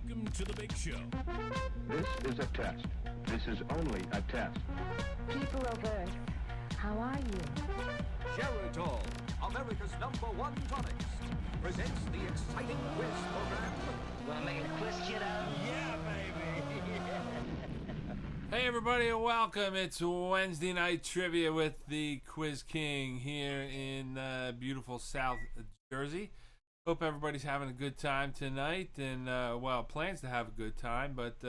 Welcome to the big show. This is a test. This is only a test. People of Earth, how are you? Geritol, America's #1 tonics, presents the exciting quiz program. Wanna make a quiz, kiddo? Yeah, baby. Hey everybody and welcome. It's Wednesday Night Trivia with the Quiz King here in beautiful South Jersey. Hope everybody's having a good time tonight and, plans to have a good time. But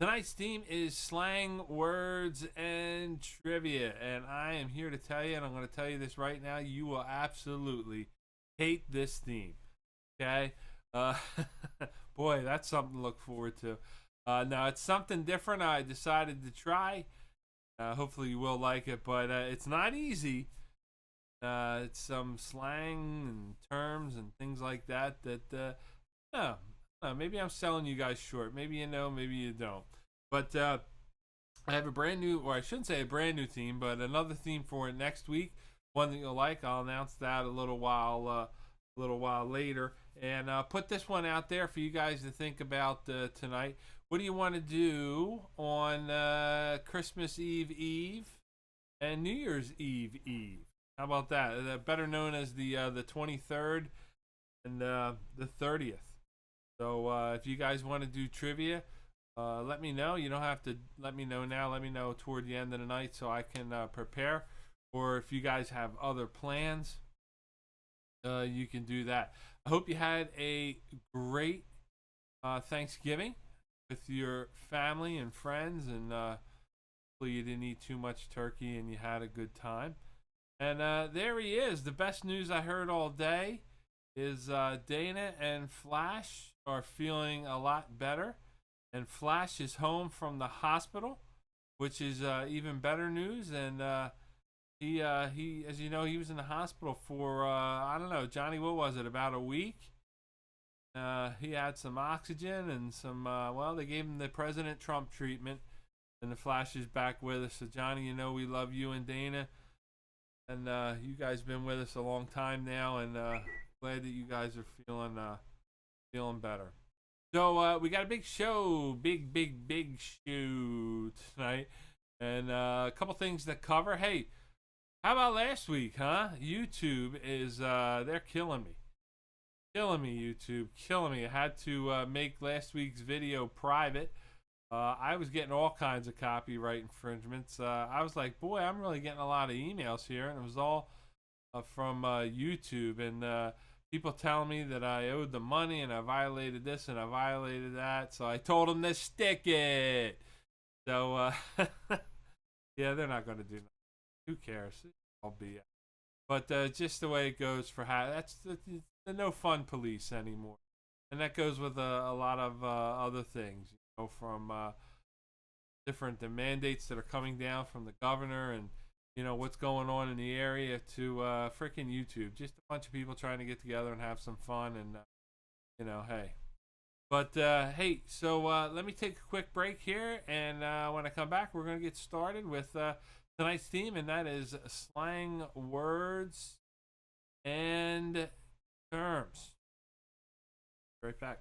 tonight's theme is Slang Words and Trivia. And I am here to tell you, and I'm going to tell you this right now, you will absolutely hate this theme. Okay? Boy, that's something to look forward to. Now, it's something different I decided to try. Hopefully you will like it, but it's not easy. It's some slang and terms and things like that maybe I'm selling you guys short. Maybe you know, maybe you don't. But I have a brand new, or I shouldn't say a brand new theme, but another theme for it next week. One that you'll like. I'll announce that a little while later. And put this one out there for you guys to think about tonight. What do you want to do on Christmas Eve and New Year's Eve? How about that? Better known as the 23rd and the 30th. So if you guys want to do trivia, let me know. You don't have to let me know now. Let me know toward the end of the night so I can prepare. Or if you guys have other plans, you can do that. I hope you had a great Thanksgiving with your family and friends, and hopefully you didn't eat too much turkey and you had a good time. And there he is. The best news I heard all day is Dana and Flash are feeling a lot better, and Flash is home from the hospital, which is even better news. And he, as you know, he was in the hospital for I don't know, Johnny, what was it? About a week. He had some oxygen and some. They gave him the President Trump treatment, and the Flash is back with us. So Johnny, you know we love you and Dana, and you guys been with us a long time now, and glad that you guys are feeling better. So we got a big show, big show tonight, and a couple things to cover. Hey, how about last week, huh? YouTube is they're killing me. YouTube, killing me. I had to make last week's video private. I was getting all kinds of copyright infringements. I was like, boy, I'm really getting a lot of emails here, and it was all from YouTube, and people telling me that I owed them money, and I violated this, and I violated that, so I told them to stick it. So, yeah, they're not going to do nothing. Who cares? I'll be. But just the way it goes for that's the no fun police anymore, and that goes with a lot of other things, you know, from different mandates that are coming down from the governor, and you know what's going on in the area, to freaking YouTube. Just a bunch of people trying to get together and have some fun, and you know, hey. But hey, so let me take a quick break here, and when I come back, we're gonna get started with tonight's theme, and that is slang words and terms. Right back.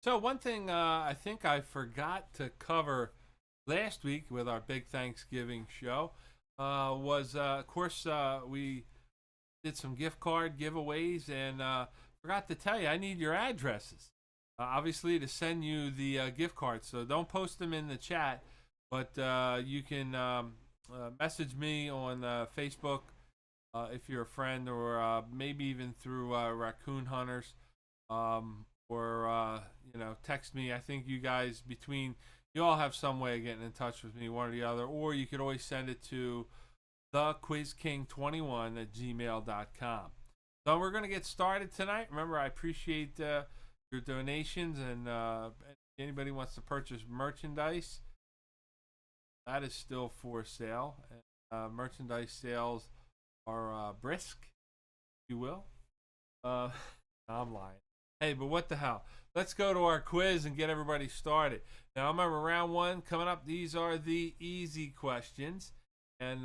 So one thing I think I forgot to cover last week with our big Thanksgiving show was, of course, we did some gift card giveaways, and forgot to tell you, I need your addresses, obviously, to send you the gift cards. So don't post them in the chat, but you can message me on Facebook if you're a friend, or maybe even through Raccoon Hunters, or text me. I think you guys, you all have some way of getting in touch with me, one or the other, or you could always send it to thequizking21@gmail.com. So we're going to get started tonight. Remember, I appreciate your donations, and anybody wants to purchase merchandise, that is still for sale. Merchandise sales are brisk, if you will. I'm lying. Hey, but what the hell? Let's go to our quiz and get everybody started. Now, remember, round one coming up. These are the easy questions, and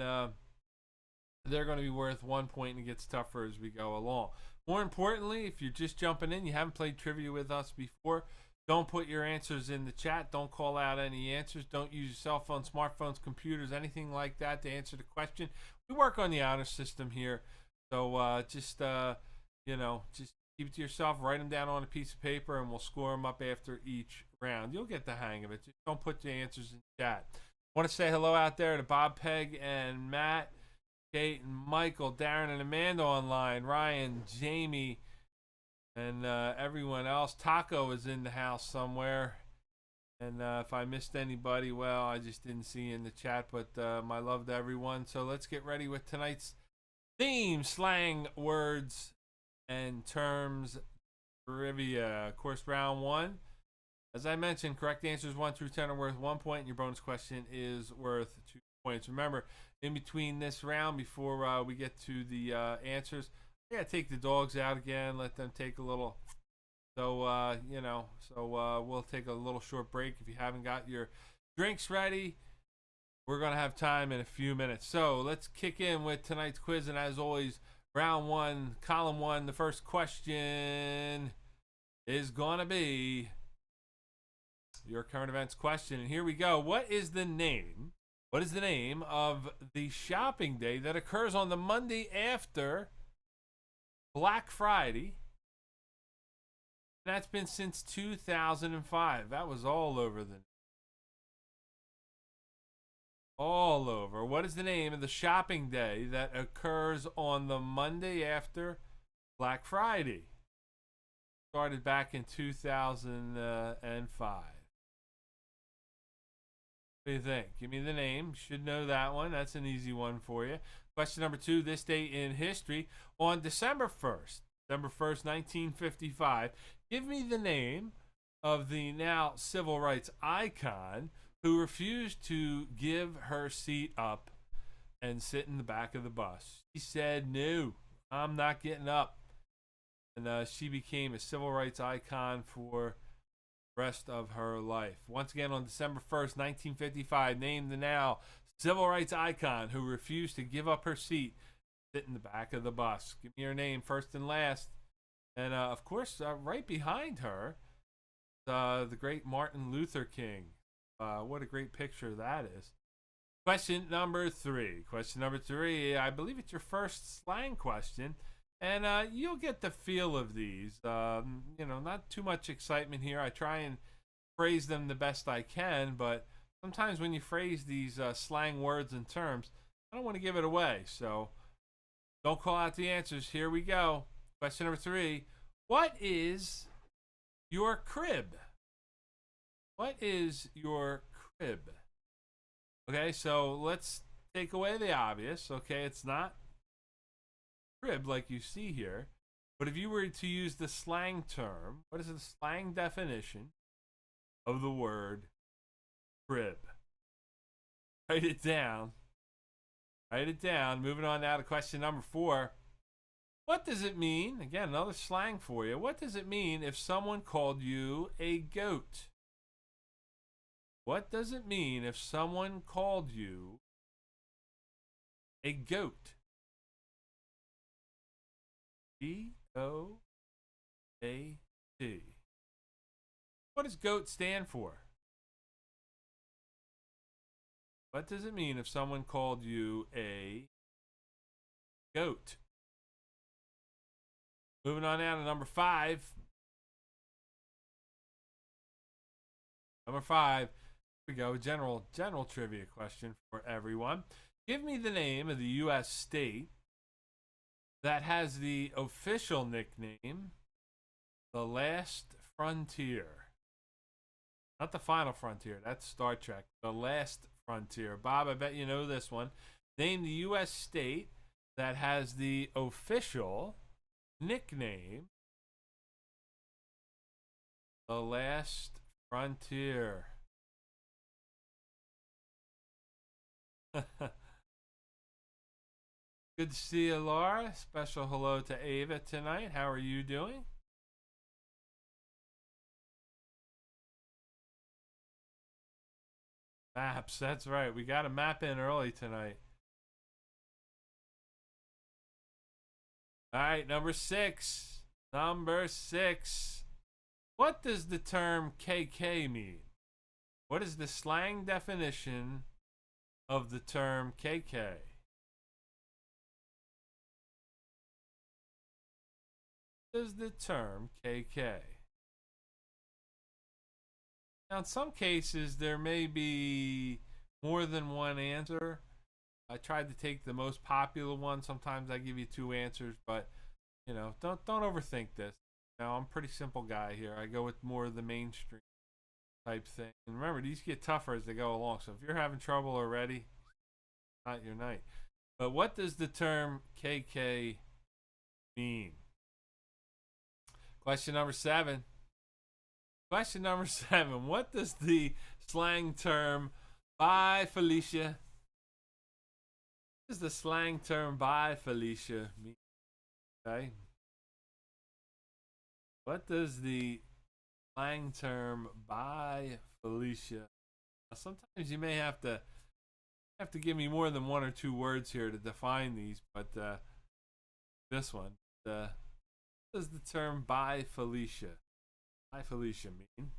they're going to be worth 1 point, and it gets tougher as we go along. More importantly, if you're just jumping in, you haven't played trivia with us before, don't put your answers in the chat. Don't call out any answers. Don't use your cell phones, smartphones, computers, anything like that to answer the question. We work on the honor system here, so just keep it to yourself. Write them down on a piece of paper, and we'll score them up after each round. You'll get the hang of it. Just don't put the answers in chat. I want to say hello out there to Bob, Peg, and Matt, Kate, and Michael, Darren, and Amanda online, Ryan, Jamie, and everyone else. Taco is in the house somewhere. And if I missed anybody, well, I just didn't see in the chat. But my love to everyone. So let's get ready with tonight's theme, Slang Words and Terms Trivia. Of course, round one. As I mentioned, correct answers 1 through 10 are worth 1 point. And your bonus question is worth 2 points. Remember, in between this round, before we get to the answers, I gotta take the dogs out again, let them take a little. So we'll take a little short break. If you haven't got your drinks ready, we're gonna have time in a few minutes. So let's kick in with tonight's quiz, and as always, round one, column one. The first question is gonna be your current events question, and here we go. What is the name of the shopping day that occurs on the Monday after Black Friday? That's been since 2005. That was all over. What is the name of the shopping day that occurs on the Monday after Black Friday? Started back in 2005. What do you think? Give me the name. Should know that one. That's an easy one for you. Question number 2, this date in history. On December 1st, 1955, give me the name of the now civil rights icon who refused to give her seat up and sit in the back of the bus. She said, "No, I'm not getting up." And she became a civil rights icon for the rest of her life. Once again, on December 1st, 1955, name the now civil rights icon who refused to give up her seat, sit in the back of the bus. Give me her name first and last. And of course, right behind her, the great Martin Luther King. What a great picture that is. Question number 3. I believe it's your first slang question, and you'll get the feel of these. Not too much excitement here. I try and phrase them the best I can, but sometimes when you phrase these slang words and terms, I don't want to give it away. So don't call out the answers. Here we go. Question number 3. What is your crib? What is your crib? Okay, so let's take away the obvious. Okay, it's not crib like you see here. But if you were to use the slang term, what is the slang definition of the word crib? Write it down. Moving on now to question number 4. What does it mean? Again, another slang for you. What does it mean if someone called you a goat? What does it mean if someone called you a goat? G-O-A-T. What does GOAT stand for? What does it mean if someone called you a goat? Moving on now to number 5. Number 5. Here we go. General trivia question for everyone. Give me the name of the U.S. state that has the official nickname, The Last Frontier. Not The Final Frontier, that's Star Trek. The Last Frontier. Bob, I bet you know this one. Name the U.S. state that has the official nickname, The Last Frontier. Good to see you, Laura. Special hello to Ava tonight. How are you doing? Maps, that's right. We got a map in early tonight. All right, number 6. Number 6. What does the term KK mean? What is the slang definition of the term KK? What is the term KK? Now, in some cases, there may be more than one answer. I tried to take the most popular one. Sometimes I give you 2 answers, but you know, don't overthink this. Now, I'm a pretty simple guy here. I go with more of the mainstream type thing. And remember, these get tougher as they go along. So if you're having trouble already, not your night. But what does the term KK mean? Question number 7. Question number 7. What does the slang term "Bye Felicia"? What does the slang term "Bye Felicia" mean? Okay. What does the slang term "Bye Felicia"? Now, sometimes you may have to give me more than 1 or 2 words here to define these, but this one, what does the term "Bye Felicia"? Bye Felicia mean?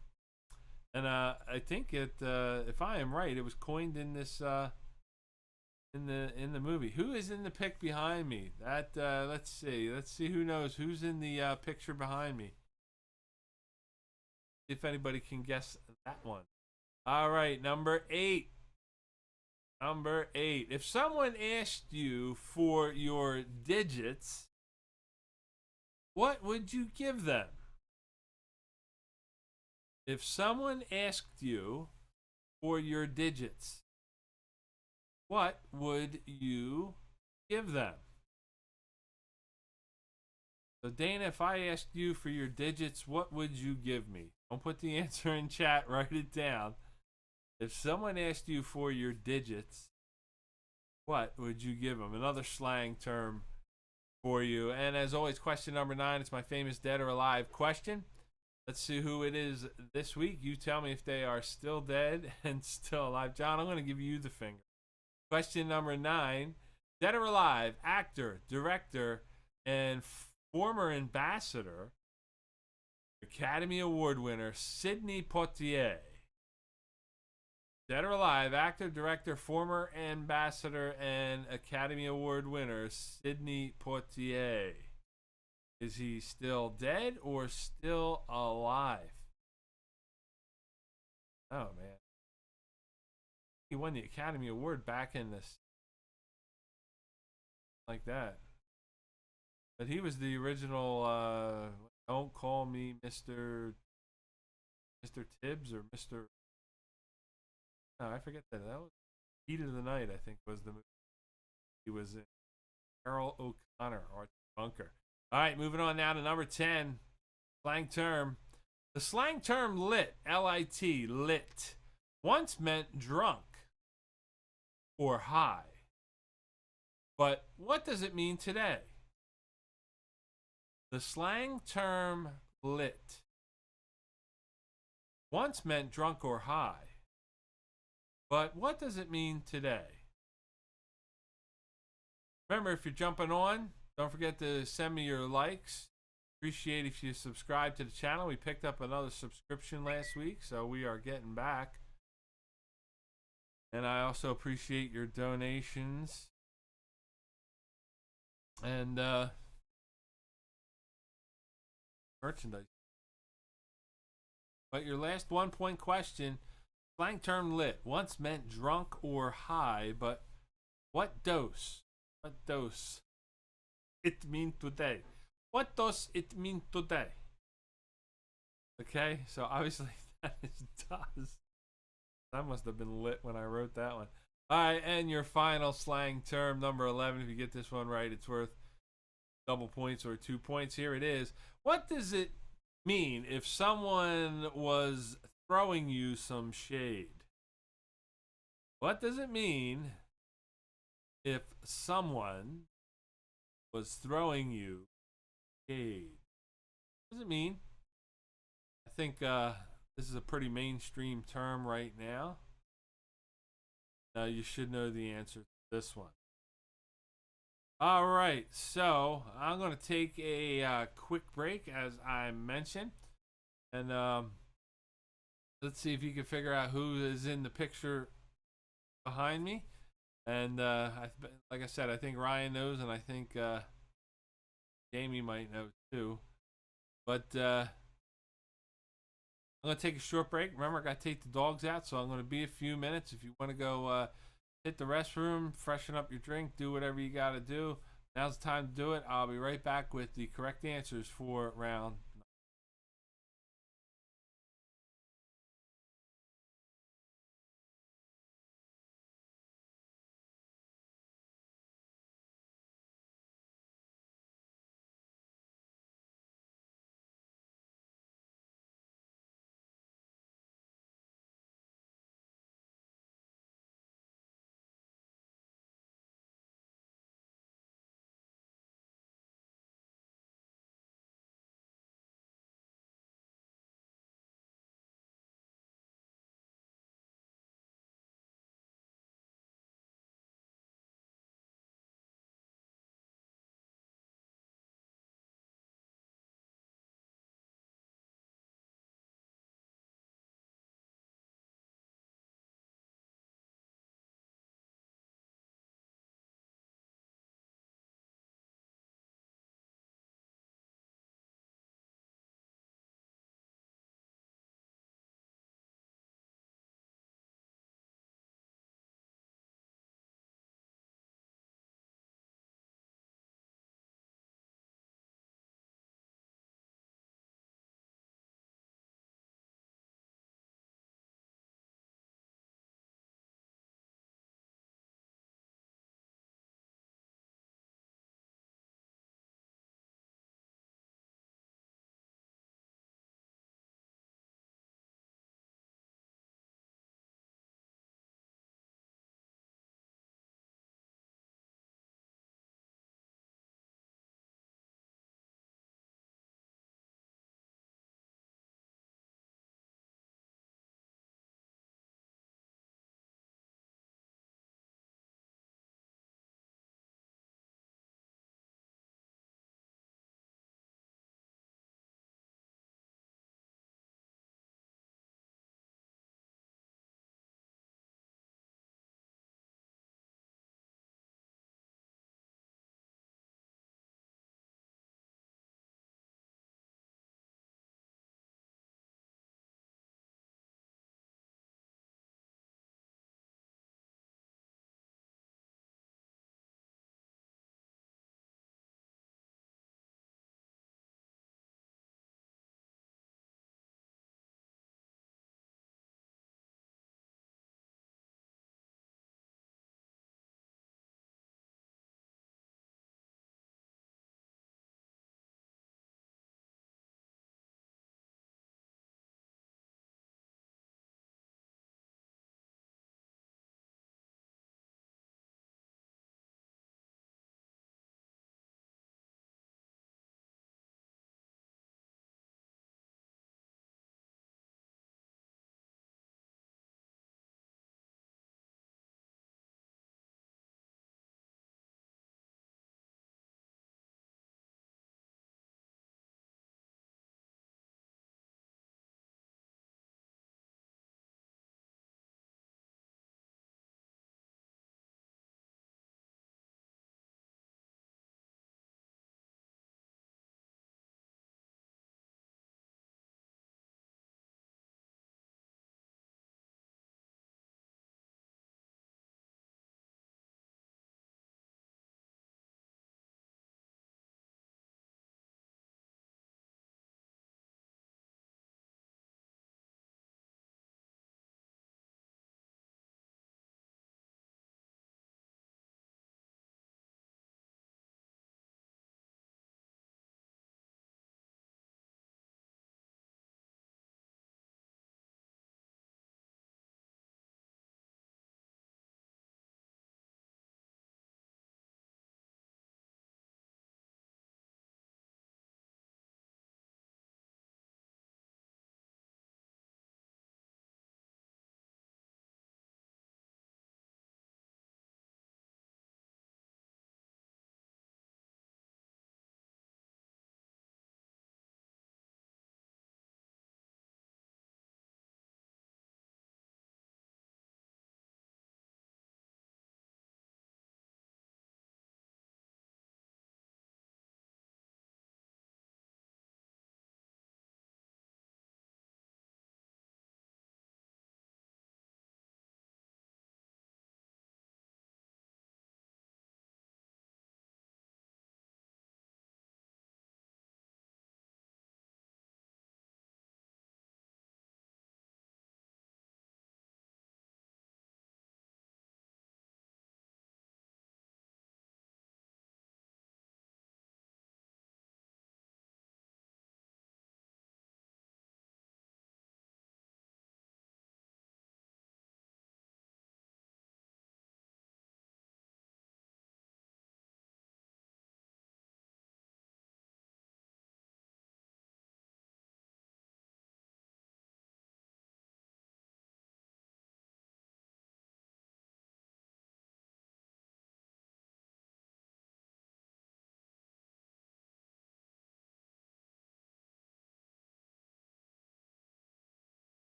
And I think it, if I am right, it was coined in this in the movie. Who is in the pic behind me? That let's see who knows who's in the picture behind me. If anybody can guess that one. All right, number 8. Number 8. If someone asked you for your digits, what would you give them? If someone asked you for your digits, what would you give them? So Dana, if I asked you for your digits, what would you give me? Don't put the answer in chat, write it down. If someone asked you for your digits, what would you give them? Another slang term for you. And as always, question number 9, it's my famous dead or alive question. Let's see who it is this week. You tell me if they are still dead and still alive. John, I'm going to give you the finger. Question number 9. Dead or alive, actor, director, and former ambassador, Academy Award winner, Sidney Poitier. Dead or alive, actor, director, former ambassador, and Academy Award winner, Sidney Poitier. Is he still dead or still alive? Oh, man. He won the Academy Award back in this. Like that. But he was the original, Don't Call Me Mr. Tibbs or Mr. No, I forget that. That was Heat of the Night, I think, was the movie. He was in Carol O'Connor or Bunker. All right, moving on now to number 10. Slang term. The slang term lit, L-I-T, lit, once meant drunk or high. But what does it mean today? The slang term lit once meant drunk or high. But what does it mean today? Remember, if you're jumping on, don't forget to send me your likes. Appreciate if you subscribe to the channel. We picked up another subscription last week, so we are getting back. And I also appreciate your donations. And merchandise. But your last 1-point question, slang term lit, once meant drunk or high, but what dose? What dose it mean today? What does it mean today? Okay, so obviously that is does. That must have been lit when I wrote that one. All right, and your final slang term, number 11. If you get this one right, it's worth double points or 2 points. Here it is. What does it mean if someone was throwing you some shade? What does it mean if someone was throwing you shade? What does it mean? I think this is a pretty mainstream term right now. You should know the answer to this one. All right, so I'm going to take a quick break, as I mentioned. And let's see if you can figure out who is in the picture behind me. And like I said, I think Ryan knows, and I think Jamie might know too. But I'm going to take a short break. Remember, I got to take the dogs out, so I'm going to be a few minutes. If you want to go hit the restroom, freshen up your drink, do whatever you got to do, now's the time to do it. I'll be right back with the correct answers for round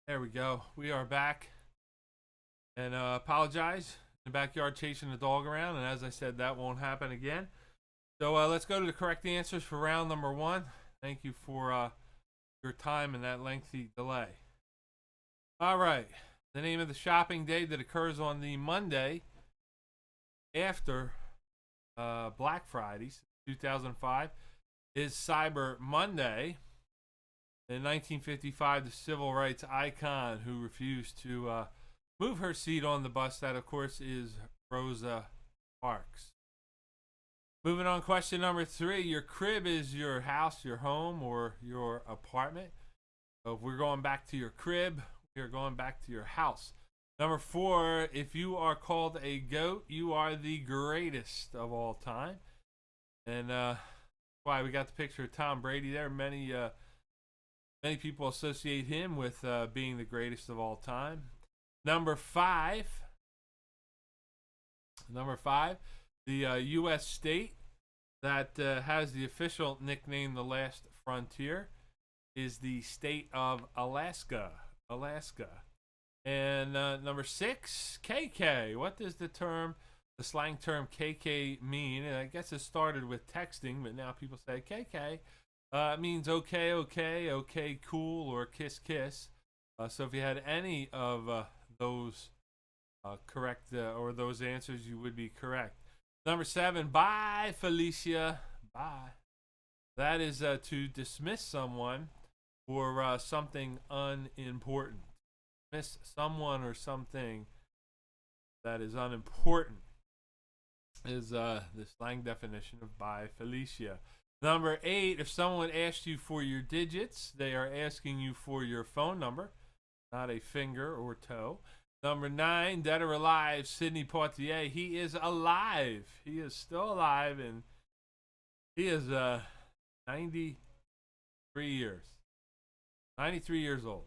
There we go. We are back. And apologize. In the backyard chasing the dog around. And as I said, that won't happen again. So let's go to the correct answers for round number 1. Thank you for your time and that lengthy delay. All right. The name of the shopping day that occurs on the Monday after Black Friday, 2005, is Cyber Monday. In 1955, the civil rights icon who refused to move her seat on the bus, that of course is Rosa Parks. Moving on, question number 3. Your crib is your house, your home, or your apartment. So if we're going back to your crib, we are going back to your house. Number 4, if you are called a GOAT, you are the greatest of all time. And why we got the picture of Tom Brady there. Many people associate him with being the greatest of all time. Number 5, the U.S. state that has the official nickname "The Last Frontier" is the state of Alaska. And number 6, KK. What does the slang term KK mean? And I guess it started with texting, but now people say KK. It means okay, cool, or kiss, kiss. So if you had any of those correct or those answers, you would be correct. Number 7, bye, Felicia. Bye. That is to dismiss someone for something unimportant. Dismiss someone or something that is unimportant is the slang definition of bye, Felicia. Number 8, if someone asked you for your digits, they are asking you for your phone number, not a finger or toe. Number 9, dead or alive, Sidney Poitier. He is alive. He is still alive, and he is 93 years. 93 years old.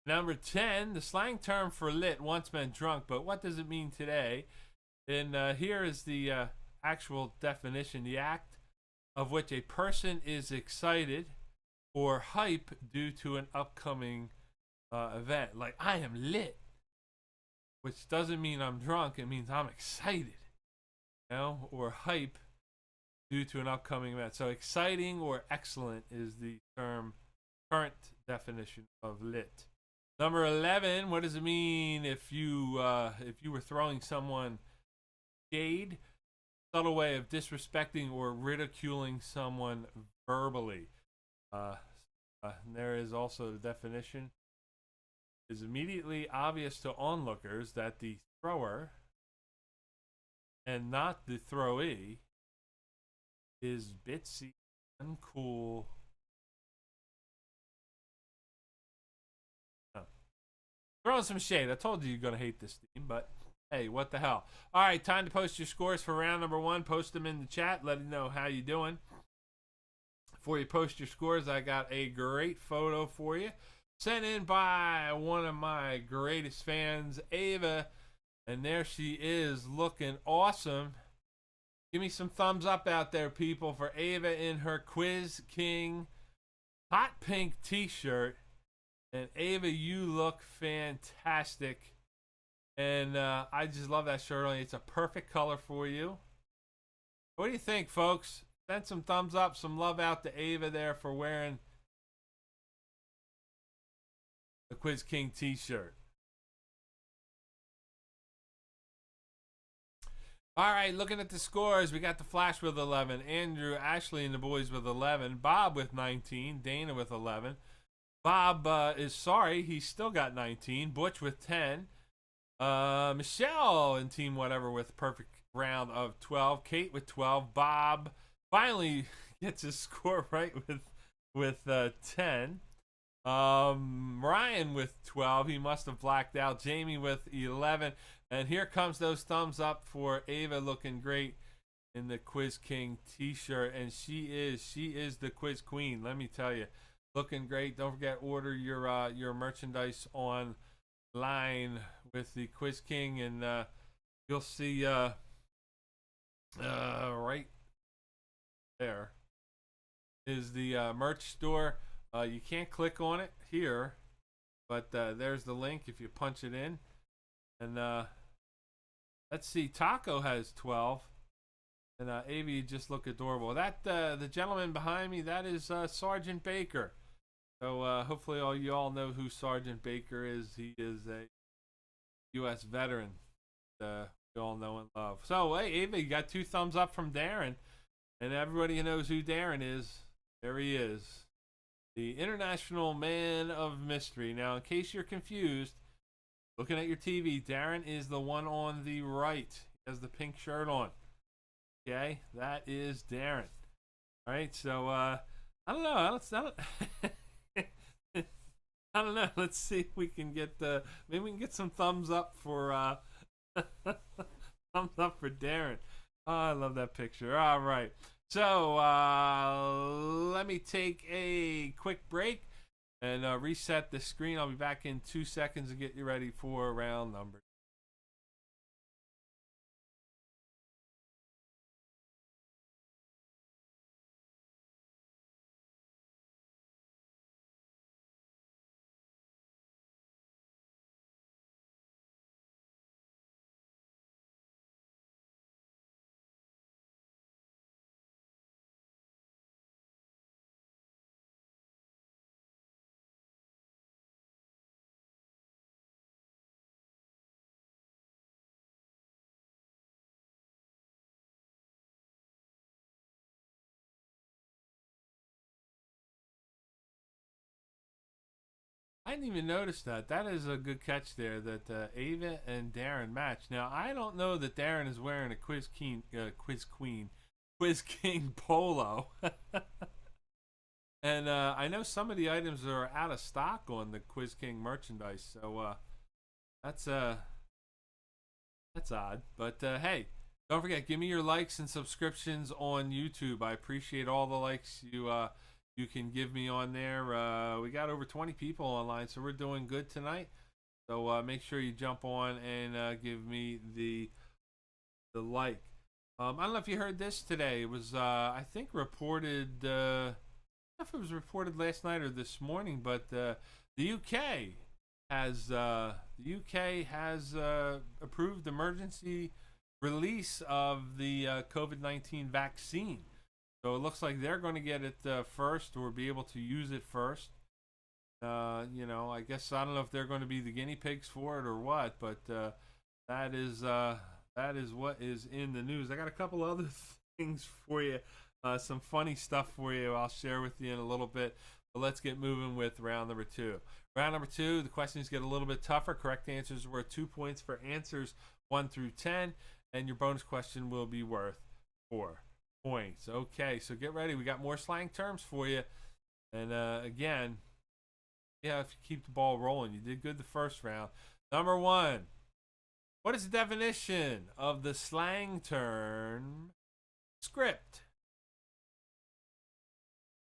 Number 10, the slang term for lit once meant drunk, but what does it mean today? And here is the actual definition: the act of which a person is excited or hype due to an upcoming event. Like, I am lit, which doesn't mean I'm drunk. It means I'm excited, you know, or hype due to an upcoming event. So exciting or excellent is the current definition of lit. Number 11, what does it mean if you were throwing someone shade? Subtle way of disrespecting or ridiculing someone verbally. There is also the definition. It is immediately obvious to onlookers that the thrower and not the throwee is bitsy, uncool. Throwing some shade. I told you you're going to hate this team, but hey, what the hell. All right, time to post your scores for round number 1. Post them in the chat. Let me know how you doing. Before you post your scores, I got a great photo for you, sent in by one of my greatest fans, Ava. And there she is, looking awesome. Give me some thumbs up out there, people, for Ava in her Quiz King hot pink t-shirt. And Ava, you look fantastic. And I just love that shirt on you. It's a perfect color for you. What do you think, folks? Send some thumbs up, some love out to Ava there for wearing the Quiz King t-shirt. All right, looking at the scores, we got the Flash with 11, Andrew, Ashley, and the boys with 11, Bob with 19, Dana with 11. Bob is sorry, he's still got 19. Butch with 10. Michelle and Team Whatever with perfect round of 12. Kate with 12. Bob finally gets his score right with 10. Ryan with 12. He must have blacked out. Jamie with 11. And here comes those thumbs up for Ava, looking great in the Quiz King t-shirt. And she is the Quiz Queen, let me tell you. Looking great. Don't forget, order your merchandise online with the Quiz King, and you'll see right there is the merch store. You can't click on it here, But there's the link if you punch it in. And let's see, Taco has 12. And Avi just look adorable. That the gentleman behind me, that is Sergeant Baker. So hopefully all you all know who Sergeant Baker is. He is a U.S. veteran. We all know and love. So hey, Avi, you got 2 thumbs up from Darren, and everybody who knows who Darren is, there he is, the International Man of Mystery. Now, in case you're confused, looking at your TV, Darren is the one on the right. He has the pink shirt on. Okay, that is Darren. All right, so I don't know. I don't know. Let's see if we can get maybe we can get some thumbs up for thumbs up for Darren. Oh, I love that picture. All right, so let me take a quick break and reset the screen. I'll be back in 2 seconds and get you ready for round number. I didn't even notice that. That is a good catch there, that Ava and Darren match. Now, I don't know that Darren is wearing a Quiz King polo. And I know some of the items are out of stock on the Quiz King merchandise, so that's odd. But hey, don't forget, give me your likes and subscriptions on YouTube. I appreciate all the likes you can give me on there. We got over 20 people online, so we're doing good tonight. So make sure you jump on and give me the like. I don't know if you heard this today. It was I think reported. I don't know if it was reported last night or this morning, but the UK has approved emergency release of the COVID-19 vaccine. So it looks like they're going to get it first, or be able to use it first. You know, I guess I don't know if they're going to be the guinea pigs for it or what, but that is what is in the news. I got a couple other things for you, some funny stuff for you. I'll share with you in a little bit. But let's get moving with round number 2. Round number 2, the questions get a little bit tougher. Correct answers worth 2 points for answers 1 through 10, and your bonus question will be worth 4 points. Okay, so get ready. We got more slang terms for you. And again, yeah, if you keep the ball rolling, you did good the first round. Number 1, what is the definition of the slang term script?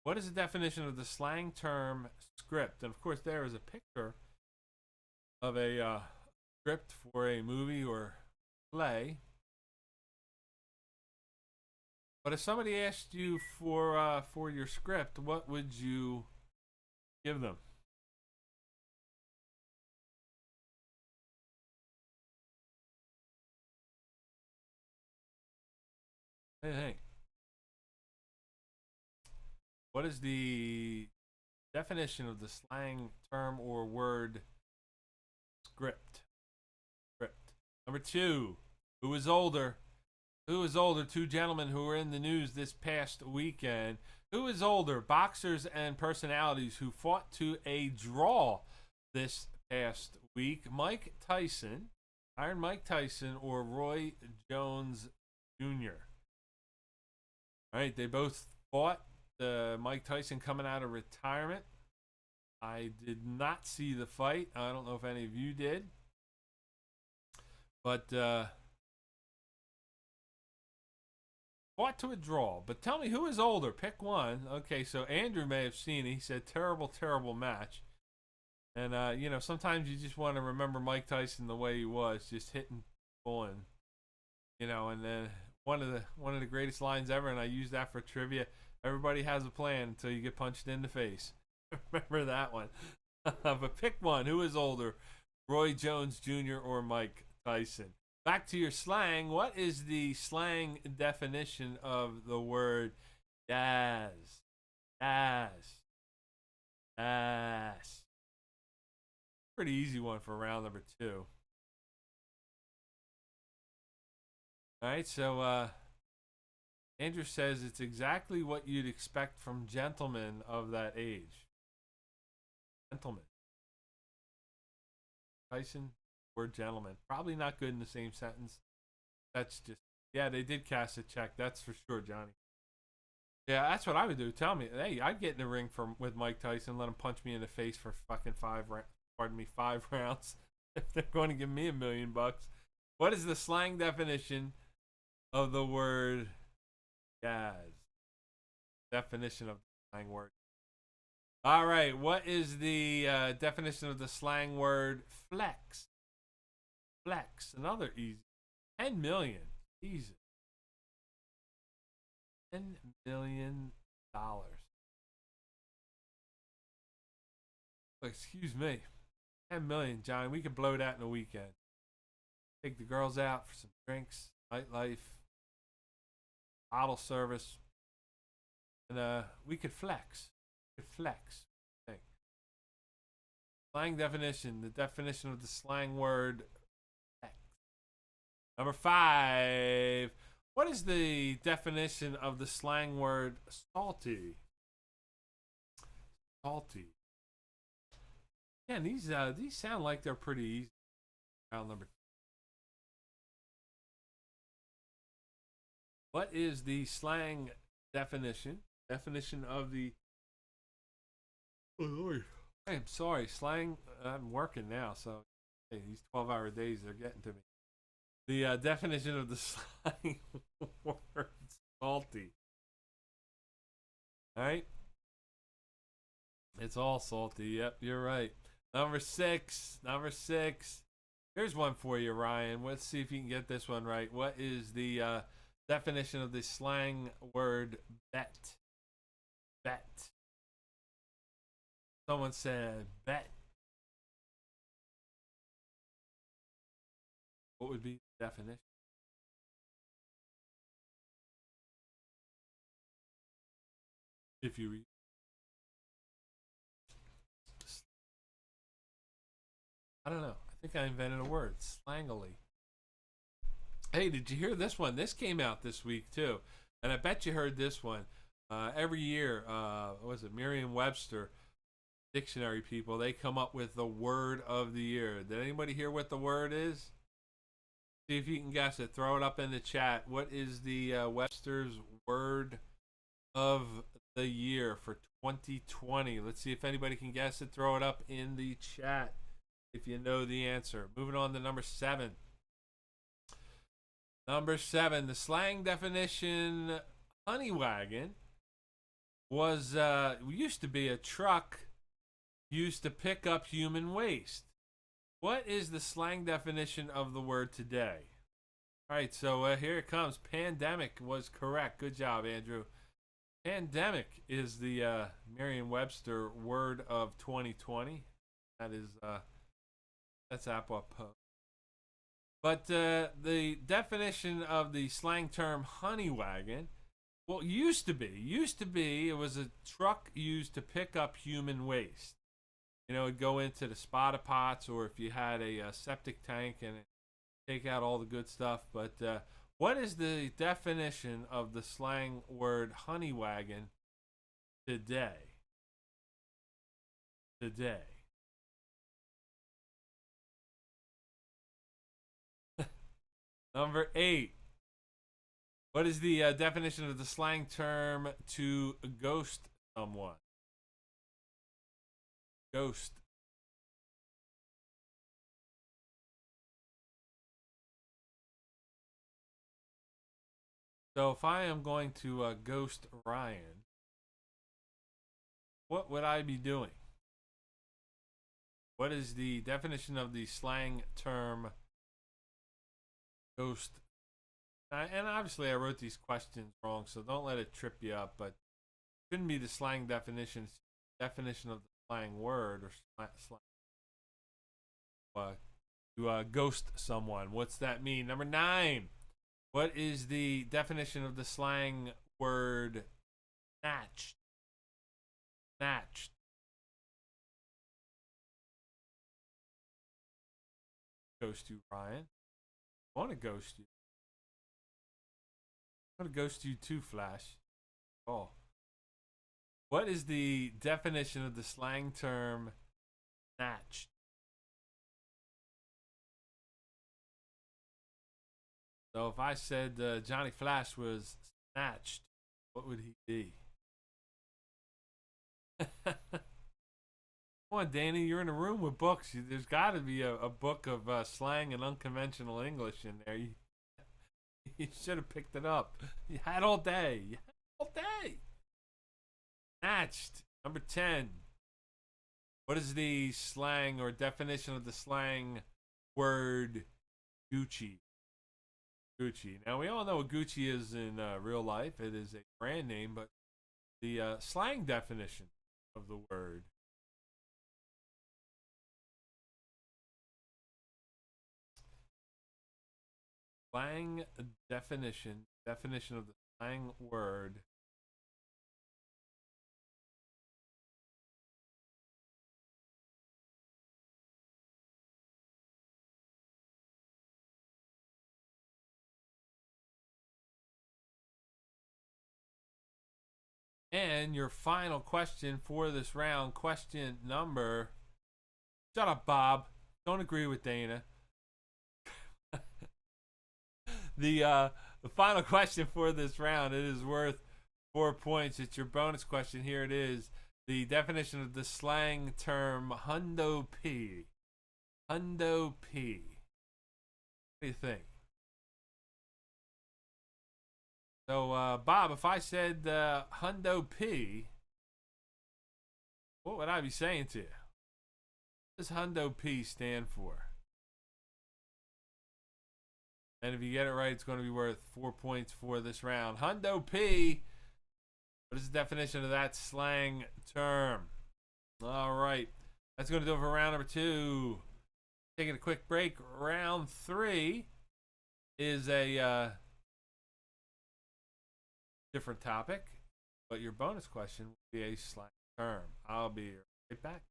What is the definition of the slang term script? And of course, there is a picture of a script for a movie or play. But if somebody asked you for your script, what would you give them? What do you think? What is the definition of the slang term or word script? Number 2, who is older? Who is older? 2 gentlemen who were in the news this past weekend. Who is older? Boxers and personalities who fought to a draw this past week. Mike Tyson, Iron Mike Tyson, or Roy Jones Jr. All right, they both fought. Mike Tyson coming out of retirement. I did not see the fight. I don't know if any of you did. But fought to a draw. But tell me, who is older? Pick one. Okay, so Andrew may have seen it. He said, terrible, terrible match. And, you know, sometimes you just want to remember Mike Tyson the way he was, just hitting people, and, you know, and then one of the greatest lines ever, and I use that for trivia. Everybody has a plan until you get punched in the face. Remember that one. But pick one. Who is older, Roy Jones Jr. or Mike Tyson? Back to your slang. What is the slang definition of the word Daz? Daz. Pretty easy one for round number 2. All right, so Andrew says it's exactly what you'd expect from gentlemen of that age. Gentlemen. Tyson, word gentleman. Probably not good in the same sentence. That's just, yeah, they did cast a check. That's for sure, Johnny. Yeah, that's what I would do. Tell me, hey, I'd get in the ring with Mike Tyson, let him punch me in the face for fucking 5 rounds if they're going to give me $1 million. What is the slang definition of the word Gaz? Definition of the slang word. All right, what is the definition of the slang word flex? Flex, another easy. 10 million. Easy. $10 million. Excuse me. 10 million, Johnny. We could blow that in a weekend. Take the girls out for some drinks, nightlife, bottle service, and we could flex. Okay. Slang definition. The definition of the slang word flex. Number 5. What is the definition of the slang word salty? Salty. Yeah, these sound like they're pretty easy. Round number 2. What is the slang definition? Definition of the... Oh, Lord. Hey, I'm sorry. Slang, I'm working now, so hey, these 12-hour days, they're getting to me. The definition of the slang word salty. All right? It's all salty. Yep, you're right. Number 6. Here's one for you, Ryan. Let's see if you can get this one right. What is the definition of the slang word bet? Bet. Someone said bet. What would be the definition? If you read. I don't know. I think I invented a word. Slangily. Hey, did you hear this one? This came out this week, too. And I bet you heard this one. Every year, what was it? Merriam-Webster dictionary people, they come up with the word of the year. Did anybody hear what the word is? See if you can guess it. Throw it up in the chat. What is the Webster's word of the year for 2020? Let's see if anybody can guess it. Throw it up in the chat if you know the answer. Moving on to number 7. Number 7, the slang definition honey wagon was used to be a truck used to pick up human waste. What is the slang definition of the word today? All right, so here it comes. Pandemic was correct. Good job, Andrew. Pandemic is the Merriam-Webster word of 2020. That is that's apropos. But the definition of the slang term honey wagon, well, used to be it was a truck used to pick up human waste. You know, it'd go into the spotter pots, or if you had a septic tank, and take out all the good stuff. But what is the definition of the slang word honey wagon today? Number 8. What is the definition of the slang term to ghost someone? Ghost. So if I am going to ghost Ryan, what would I be doing? What is the definition of the slang term ghost? And obviously I wrote these questions wrong, so don't let it trip you up, but it shouldn't be the slang definition of the slang word or slang. To ghost someone. What's that mean? Number 9. What is the definition of the slang word snatched? Snatched. Ghost you, Ryan. I want to ghost you. I'm going to ghost you too, Flash. Oh. What is the definition of the slang term snatched? So if I said Johnny Flash was snatched, what would he be? Come on, Danny, you're in a room with books. There's got to be a book of slang and unconventional English in there. You should have picked it up. You had all day. You had all day. Snatched. Number 10. What is the slang or definition of the slang word Gucci? Gucci. Now, we all know what Gucci is in real life. It is a brand name, but the slang definition of the word. Slang definition of the slang word. And your final question for this round, question number. Shut up, Bob. Don't agree with Dana. The final question for this round, it is worth 4 points. It's your bonus question. Here it is. The definition of the slang term hundo P. Hundo P. What do you think? So, Bob, if I said hundo P, what would I be saying to you? What does hundo P stand for? And if you get it right, it's going to be worth 4 points for this round. Hundo P. What is the definition of that slang term? All right. That's going to do it for round number 2. Taking a quick break. Round 3 is a different topic, but your bonus question will be a slang term. I'll be right back.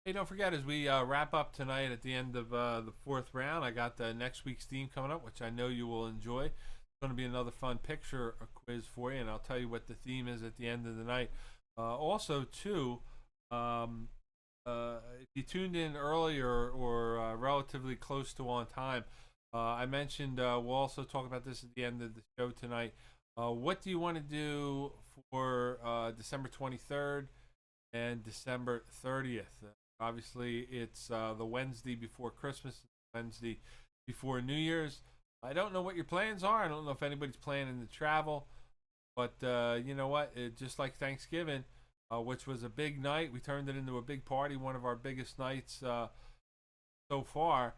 Hey, don't forget, as we wrap up tonight at the end of the 4th round, I got the next week's theme coming up, which I know you will enjoy. It's going to be another fun picture quiz for you, and I'll tell you what the theme is at the end of the night. Also, too, if you tuned in earlier or relatively close to on time, I mentioned we'll also talk about this at the end of the show tonight. What do you want to do for December 23rd and December 30th? Obviously, it's the Wednesday before Christmas, Wednesday before New Year's. I don't know what your plans are. I don't know if anybody's planning to travel. But you know what? Just like Thanksgiving, which was a big night, we turned it into a big party, one of our biggest nights so far.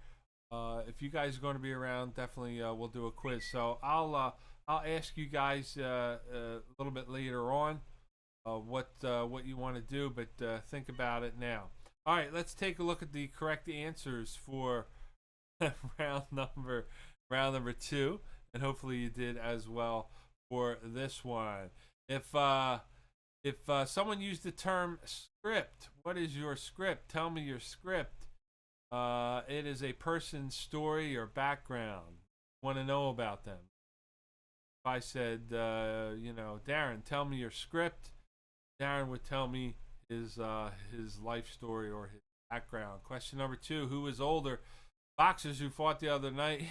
If you guys are going to be around, definitely we'll do a quiz. So I'll ask you guys a little bit later on what you want to do, but think about it now. All right, let's take a look at the correct answers for round number 2, and hopefully you did as well for this one. If someone used the term script, what is your script? Tell me your script It is a person's story or background. Want to know about them. If I said, Darren, tell me your script, Darren would tell me his life story or his background. Question number 2: Who is older? Boxers who fought the other night,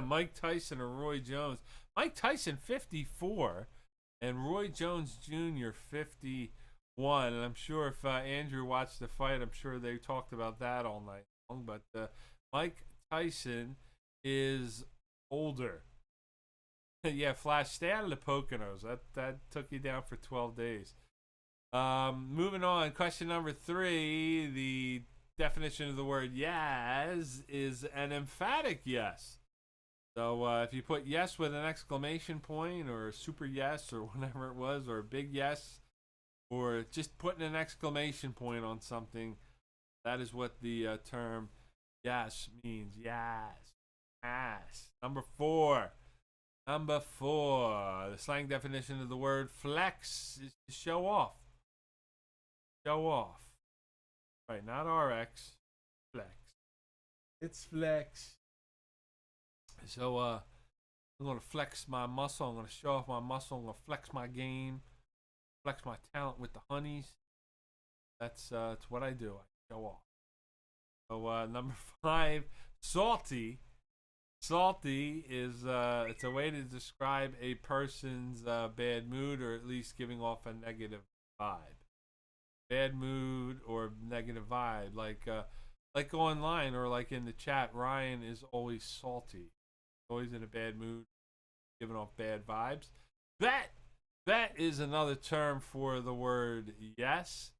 Mike Tyson or Roy Jones? Mike Tyson 54, and Roy Jones Jr. 51. And I'm sure if Andrew watched the fight, I'm sure they talked about that all night long. But Mike Tyson is older. Yeah, Flash, stay out of the Poconos. That took you down for 12 days. Moving on, question number 3. The definition of the word yes is an emphatic yes. So if you put yes with an exclamation point or a super yes or whatever it was, or a big yes, or just putting an exclamation point on something, that is what the term yes means. Yes. Yes. Number 4. The slang definition of the word flex is to show off. Show off. Right, not RX. Flex. It's flex. So, I'm going to flex my muscle. I'm going to show off my muscle. I'm going to flex my game. Flex my talent with the honeys. That's what I do. I show off. So, number 5, salty. Salty is it's a way to describe a person's bad mood, or at least giving off a negative vibe. Bad mood or negative vibe, like online or like in the chat. Ryan is always salty, always in a bad mood, giving off bad vibes. That is another term for the word yes,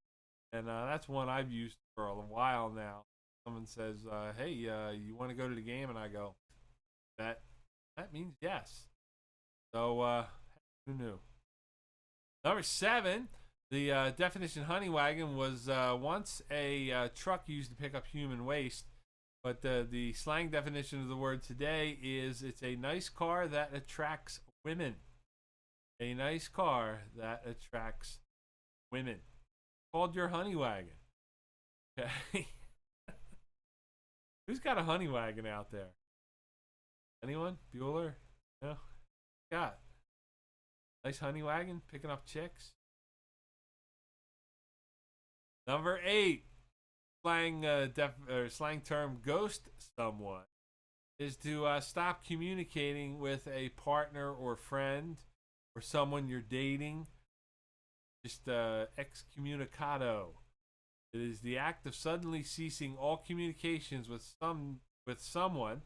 and that's one I've used for a while now. Someone says, "Hey, you want to go to the game?" And I go, "That means yes." So who knew? Number 7. The definition honey wagon was once a truck used to pick up human waste, but the slang definition of the word today is it's a nice car that attracts women. A nice car that attracts women. Called your honey wagon. Okay. Who's got a honey wagon out there? Anyone? Bueller? No? Got nice honey wagon picking up chicks. Number 8, slang term ghost someone is to stop communicating with a partner or friend or someone you're dating. Just excommunicado. It is the act of suddenly ceasing all communications with someone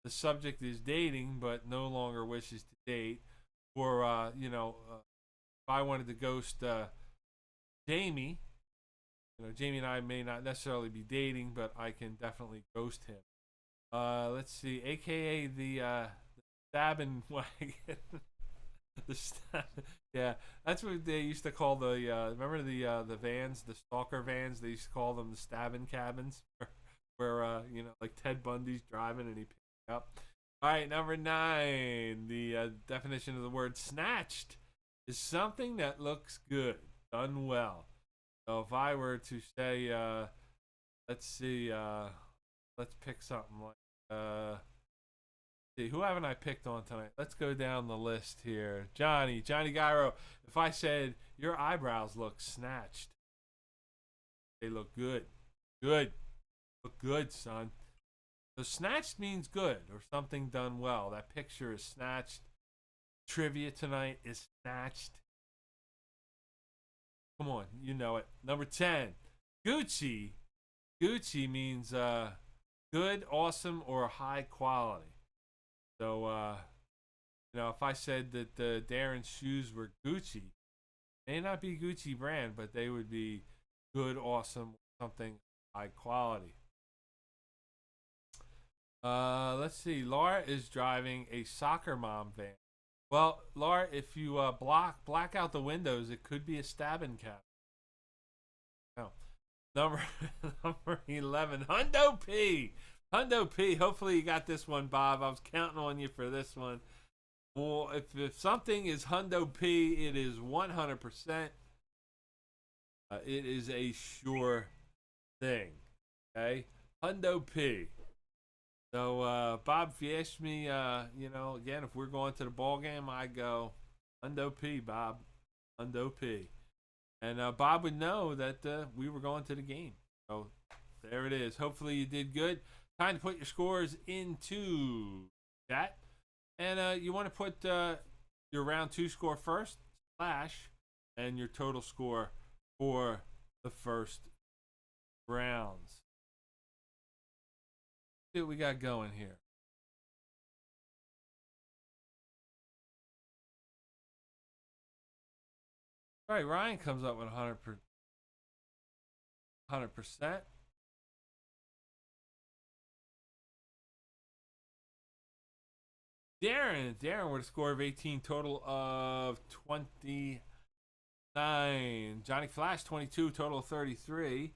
the subject is dating but no longer wishes to date. Or if I wanted to ghost Jamie. Jamie and I may not necessarily be dating, but I can definitely ghost him. Let's see, AKA the stabbing wagon. Yeah, that's what they used to call the. Remember the vans, the stalker vans? They used to call them the stabbing cabins, where like Ted Bundy's driving and he picks you up. All right, number 9. The definition of the word snatched is something that looks good, done well. So if I were to say, let's see, let's pick something like, see, who haven't I picked on tonight? Let's go down the list here. Johnny Gyro. If I said, your eyebrows look snatched, they look good. Good. Look good, son. So snatched means good or something done well. That picture is snatched. Trivia tonight is snatched. Come on, you know it. Number 10, Gucci. Gucci means good, awesome, or high quality. So, if I said that Darren's shoes were Gucci, may not be Gucci brand, but they would be good, awesome, something high quality. Let's see. Laura is driving a soccer mom van. Well, Laura, if you black out the windows, it could be a stabbing cap. No. Number 11, Hundo P. Hundo P. Hopefully you got this one, Bob. I was counting on you for this one. Well, if something is Hundo P, it is 100%. It is a sure thing. Okay? Hundo P. So, Bob, if you ask me, again, if we're going to the ball game, I go Hundo P, Bob. Hundo P. And Bob would know that we were going to the game. So, there it is. Hopefully you did good. Time to put your scores into chat. And you want to put your round 2 score first, / and your total score for the first rounds. See what we got going here. All right, Ryan comes up with 100%. Darren with a score of 18, total of 29. Johnny Flash 22, total of 33.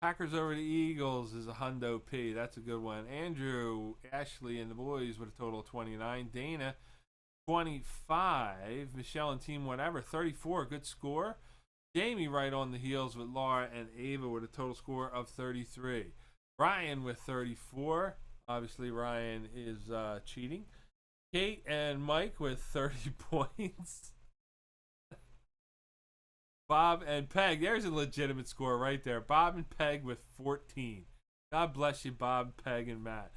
Packers over the Eagles is a Hundo P. That's a good one. Andrew, Ashley, and the boys with a total of 29. Dana 25. Michelle and team whatever 34. Good score. Jamie right on the heels with Laura and Ava with a total score of 33. Ryan with 34. Obviously Ryan is cheating. Kate and Mike with 30 points. Bob and Peg. There's a legitimate score right there. Bob and Peg with 14. God bless you, Bob, Peg, and Matt.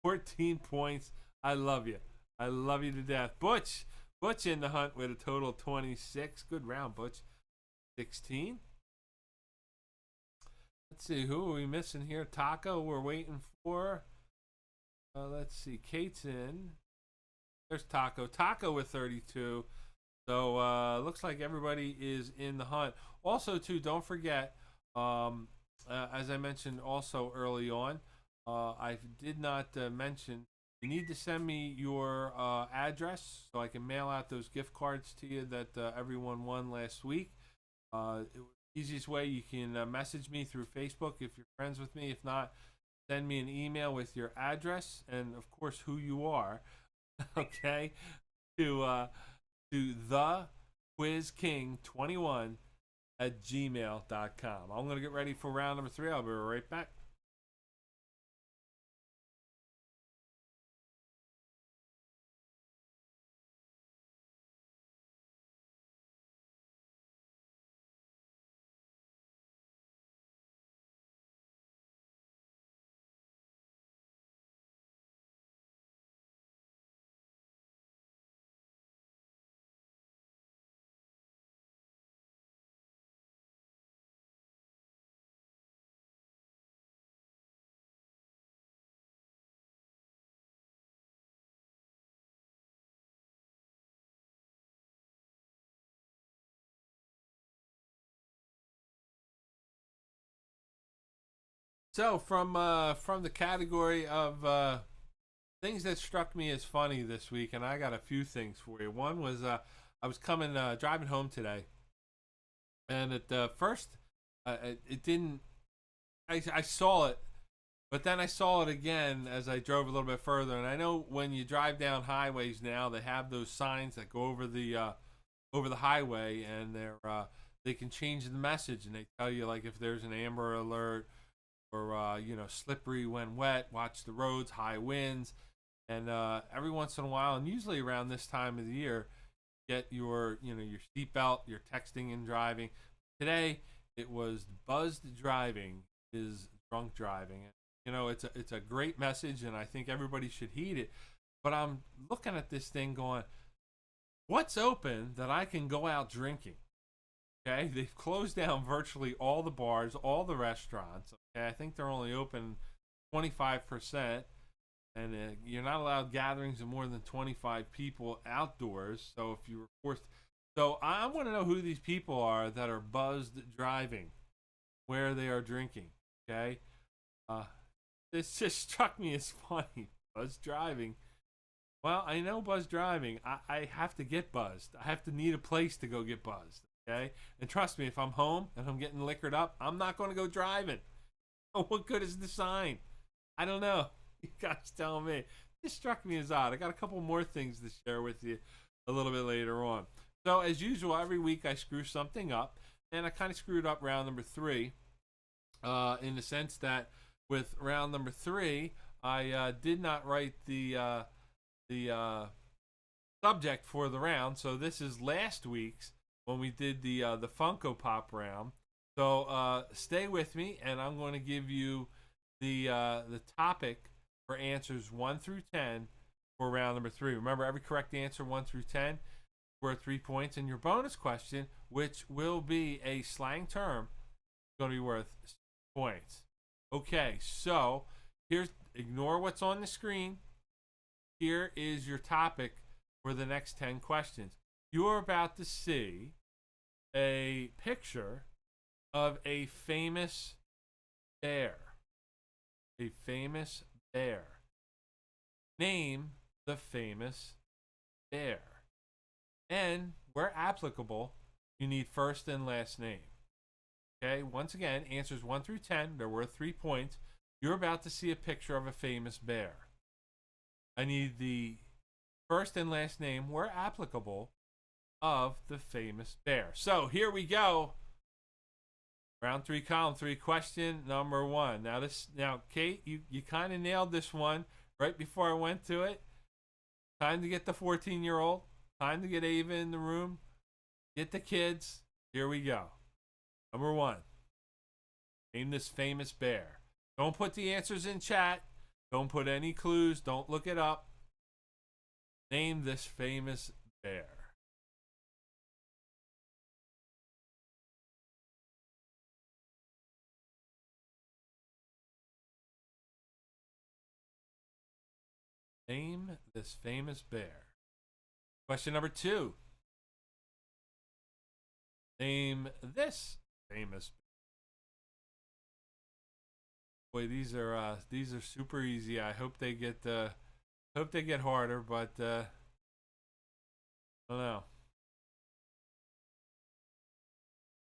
14 points. I love you. I love you to death. Butch in the hunt with a total of 26. Good round, Butch. 16. Let's see. Who are we missing here? Taco we're waiting for. Let's see. Kate's in. There's Taco. Taco with 32. So looks like everybody is in the hunt. Also, too, don't forget, as I mentioned also early on, I did not mention, you need to send me your address so I can mail out those gift cards to you that everyone won last week. Easiest way, you can message me through Facebook if you're friends with me. If not, send me an email with your address and, of course, who you are, okay, to thequizking21@gmail.com. I'm going to get ready for round number 3. I'll be right back. So from the category of things that struck me as funny this week, and I got a few things for you. One was I was driving home today, and at first it didn't. I saw it, but then I saw it again as I drove a little bit further. And I know when you drive down highways now, they have those signs that go over the highway, and they can change the message, and they tell you like if there's an amber alert. Or slippery when wet, watch the roads, high winds, and every once in a while, and usually around this time of the year, get your seatbelt, your texting and driving. Today it was buzzed driving is drunk driving. It's a great message, and I think everybody should heed it. But I'm looking at this thing going, what's open that I can go out drinking? Okay, they've closed down virtually all the bars, all the restaurants. Okay, I think they're only open 25%, and you're not allowed gatherings of more than 25 people outdoors. So if you were forced, so I want to know who these people are that are buzzed driving, where they are drinking. Okay, this just struck me as funny. Buzzed driving. Well, I know buzzed driving. I have to get buzzed. I have to need a place to go get buzzed. Okay, and trust me, if I'm home and I'm getting liquored up, I'm not going to go driving. What good is the sign? I don't know. You guys tell me. This struck me as odd. I got a couple more things to share with you a little bit later on. So as usual, every week I screw something up, and I kind of screwed up round number 3 in the sense that with round number 3. I did not write the subject for the round, so this is last week's when we did the Funko Pop round. So stay with me, and I'm going to give you the topic for answers 1 through 10 for round number 3. Remember, every correct answer 1 through 10 worth 3 points, and your bonus question, which will be a slang term, is going to be worth 6 points. Okay, so ignore what's on the screen. Here is your topic for the next 10 questions. You're about to see a picture of a famous bear. A famous bear. Name the famous bear. And where applicable, you need first and last name. Okay, once again, answers 1 through 10, they're worth 3 points. You're about to see a picture of a famous bear. I need the first and last name, where applicable, of the famous bear. So here we go. Round 3, column 3, question number 1. Now, Kate, you kind of nailed this one right before I went to it. Time to get the 14-year-old. Time to get Ava in the room. Get the kids. Here we go. Number 1. Name this famous bear. Don't put the answers in chat. Don't put any clues. Don't look it up. Name this famous bear. Name this famous bear. Question number 2. Name this famous bear. Boy, these are super easy. I hope they get harder, but I don't know.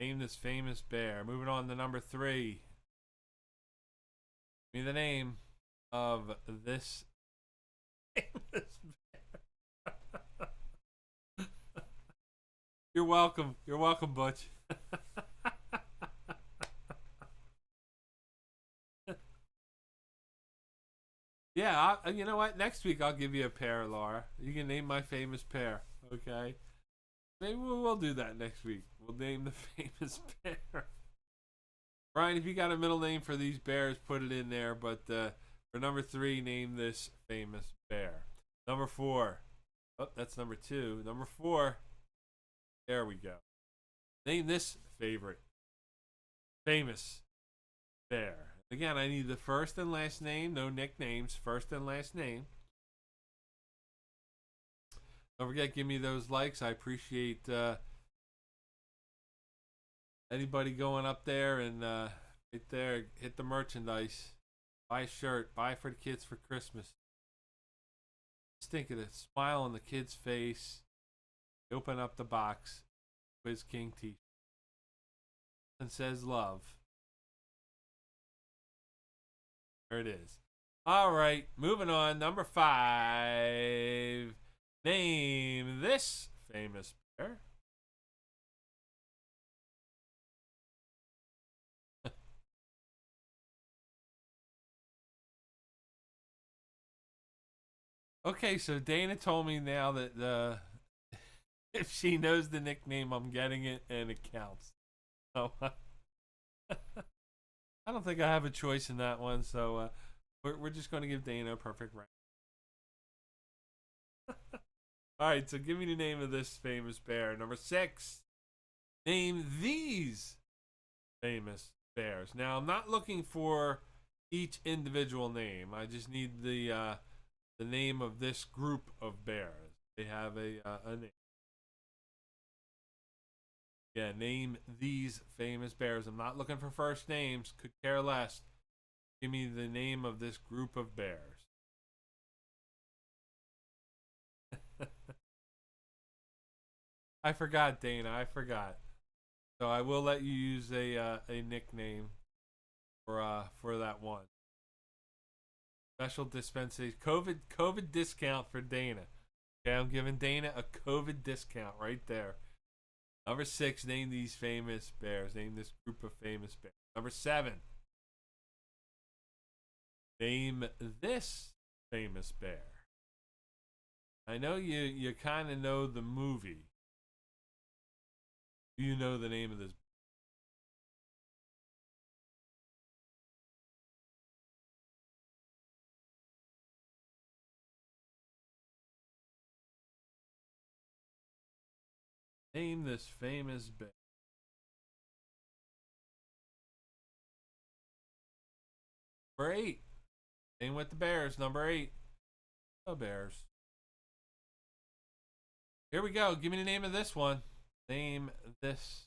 Name this famous bear. Moving on to number 3. Give me the name of this famous bear. You're welcome. You're welcome, Butch. Yeah, you know what? Next week I'll give you a pair, Laura. You can name my famous pair, okay? Maybe we'll do that next week. We'll name the famous bear. Brian, if you got a middle name for these bears, put it in there. But for number 3, name this famous bear. Number 4. Oh, that's number 2. Number 4. There we go. Name this famous bear. Again, I need the first and last name. No nicknames. First and last name. Don't forget, give me those likes. I appreciate anybody going up there and right there, hit the merchandise. Buy a shirt. Buy for the kids for Christmas. Just think of the smile on the kid's face. Open up the box. Quiz King t-shirt. And says love. There it is. All right, moving on. Number 5. Name this famous bear. Okay, so Dana told me now that if she knows the nickname, I'm getting it, and it counts. So I don't think I have a choice in that one, so we're just going to give Dana a perfect rank. All right, so give me the name of this famous bear. Number 6. Name these famous bears. Now, I'm not looking for each individual name. I just need the name of this group of bears. They have a name. Yeah, name these famous bears. I'm not looking for first names. Could care less. Give me the name of this group of bears. I forgot, Dana. I forgot. So I will let you use a nickname for that one. Special dispensation. COVID discount for Dana. Okay, I'm giving Dana a COVID discount right there. Number 6, name these famous bears. Name this group of famous bears. Number 7. Name this famous bear. I know you kind of know the movie. Do you know the name of this? Name this famous bear. Number 8. Same with the Bears. Number 8. The Bears. Here we go. Give me the name of this one. Name this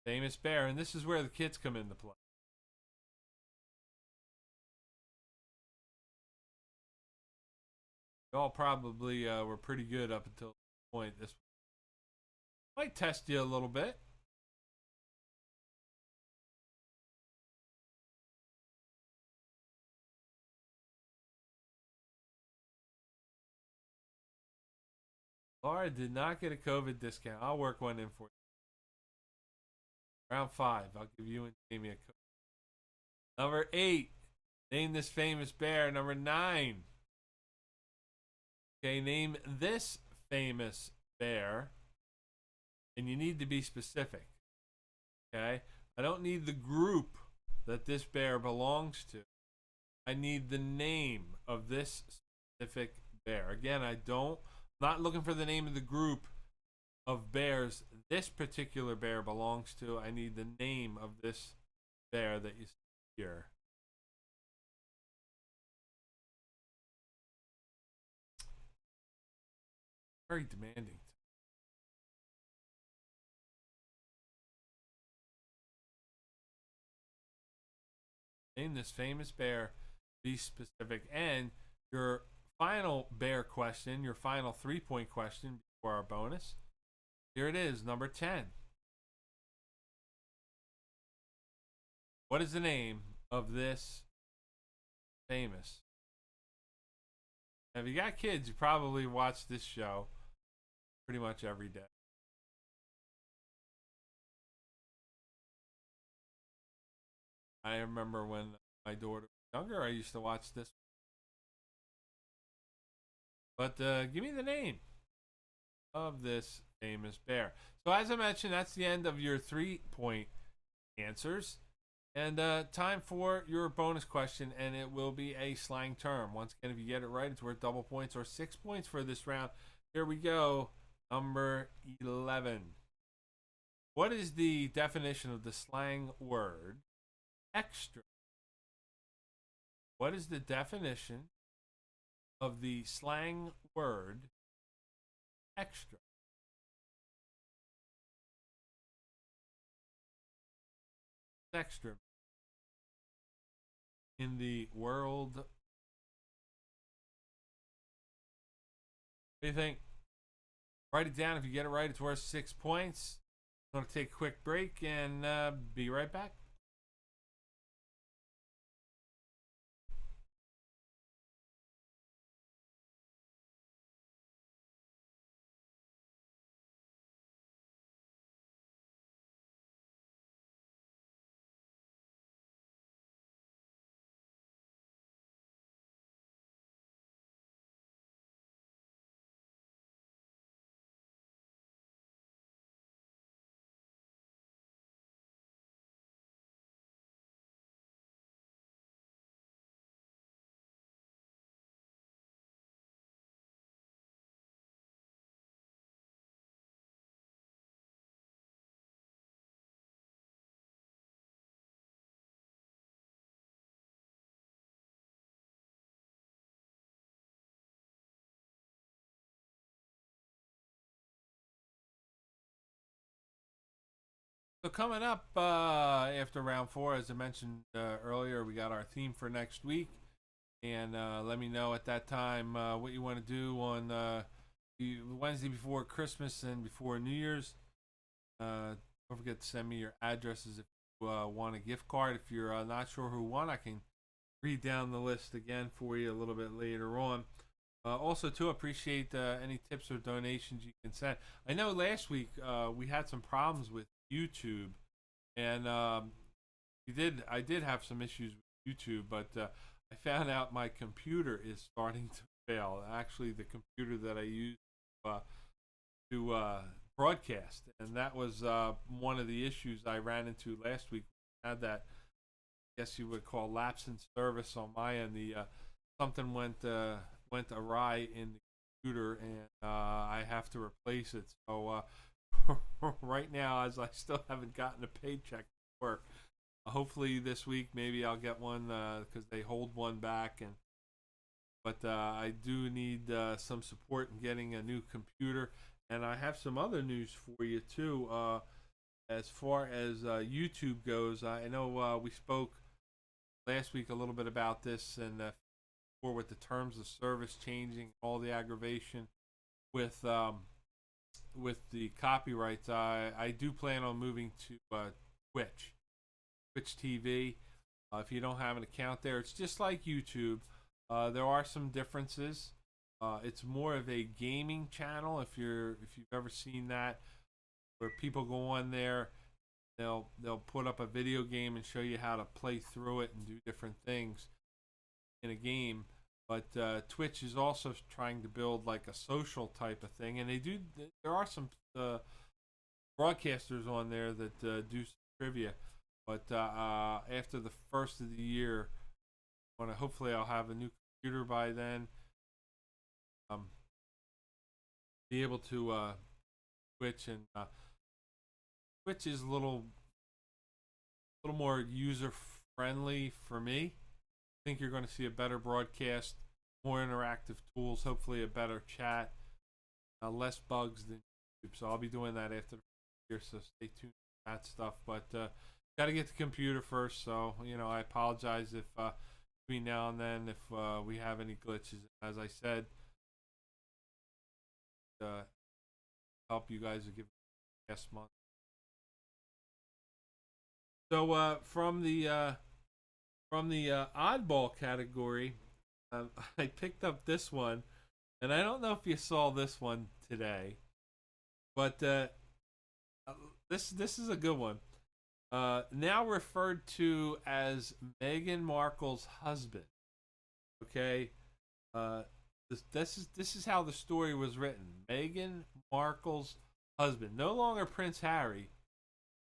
famous bear. And this is where the kids come into play. You all probably were pretty good up until this point. This might test you a little bit. Laura did not get a COVID discount. I'll work one in for you. Round 5. I'll give you and Jamie a code. Number 8. Name this famous bear. Number 9. Okay, name this famous bear. And you need to be specific. Okay? I don't need the group that this bear belongs to. I need the name of this specific bear. Again, not looking for the name of the group of bears this particular bear belongs to. I need the name of this bear that you see here. Very demanding. Name this famous bear, be specific. And your final bear question, your final 3-point question before our bonus. Here it is, number 10. What is the name of this famous? Now, if you got kids, you probably watch this show pretty much every day. I remember when my daughter was younger, I used to watch this. But give me the name of this famous bear. So as I mentioned, that's the end of your 3-point answers. And time for your bonus question, and it will be a slang term. Once again, if you get it right, it's worth double points or 6 points for this round. Here we go. Number 11. What is the definition of the slang word extra? What is the definition of the slang word extra? Extra in the world. What do you think? Write it down. If you get it right, it's worth 6 points. I'm going to take a quick break and be right back. So coming up after round 4, as I mentioned earlier, we got our theme for next week. And let me know at that time what you want to do on the Wednesday before Christmas and before New Year's. Don't forget to send me your addresses if you want a gift card. If you're not sure who won, I can read down the list again for you a little bit later on. Also, too, appreciate any tips or donations you can send. I know last week we had some problems with YouTube, and I did have some issues with YouTube, but I found out my computer is starting to fail. Actually, the computer that I use to broadcast, and that was one of the issues I ran into last week. I had that, I guess you would call, lapse in service on my end. The something went awry in the computer, and I have to replace it. So right now, as I still haven't gotten a paycheck to work, hopefully this week maybe I'll get one because they hold one back. But I do need some support in getting a new computer, and I have some other news for you too. As far as YouTube goes, I know we spoke last week a little bit about this, and or with the terms of service changing, all the aggravation with the copyrights. I do plan on moving to Twitch TV. If you don't have an account there, it's just like YouTube. There are some differences. It's more of a gaming channel. If you've ever seen that, where people go on there, they'll put up a video game and show you how to play through it and do different things in a game. But Twitch is also trying to build like a social type of thing, and there are some broadcasters on there that do some trivia. But after the first of the year, hopefully I'll have a new computer by then. Be able to Twitch, and Twitch is a little more user friendly for me. I think you're going to see a better broadcast, more interactive tools, hopefully a better chat, less bugs than YouTube. So I'll be doing that after the year, so stay tuned for that stuff. But got to get the computer first, so I apologize if between now and then if we have any glitches. As I said, help you guys to give guest month. So from the oddball category, I picked up this one, and I don't know if you saw this one today, but this is a good one. Now referred to as Meghan Markle's husband. Okay, this is how the story was written. Meghan Markle's husband, no longer Prince Harry.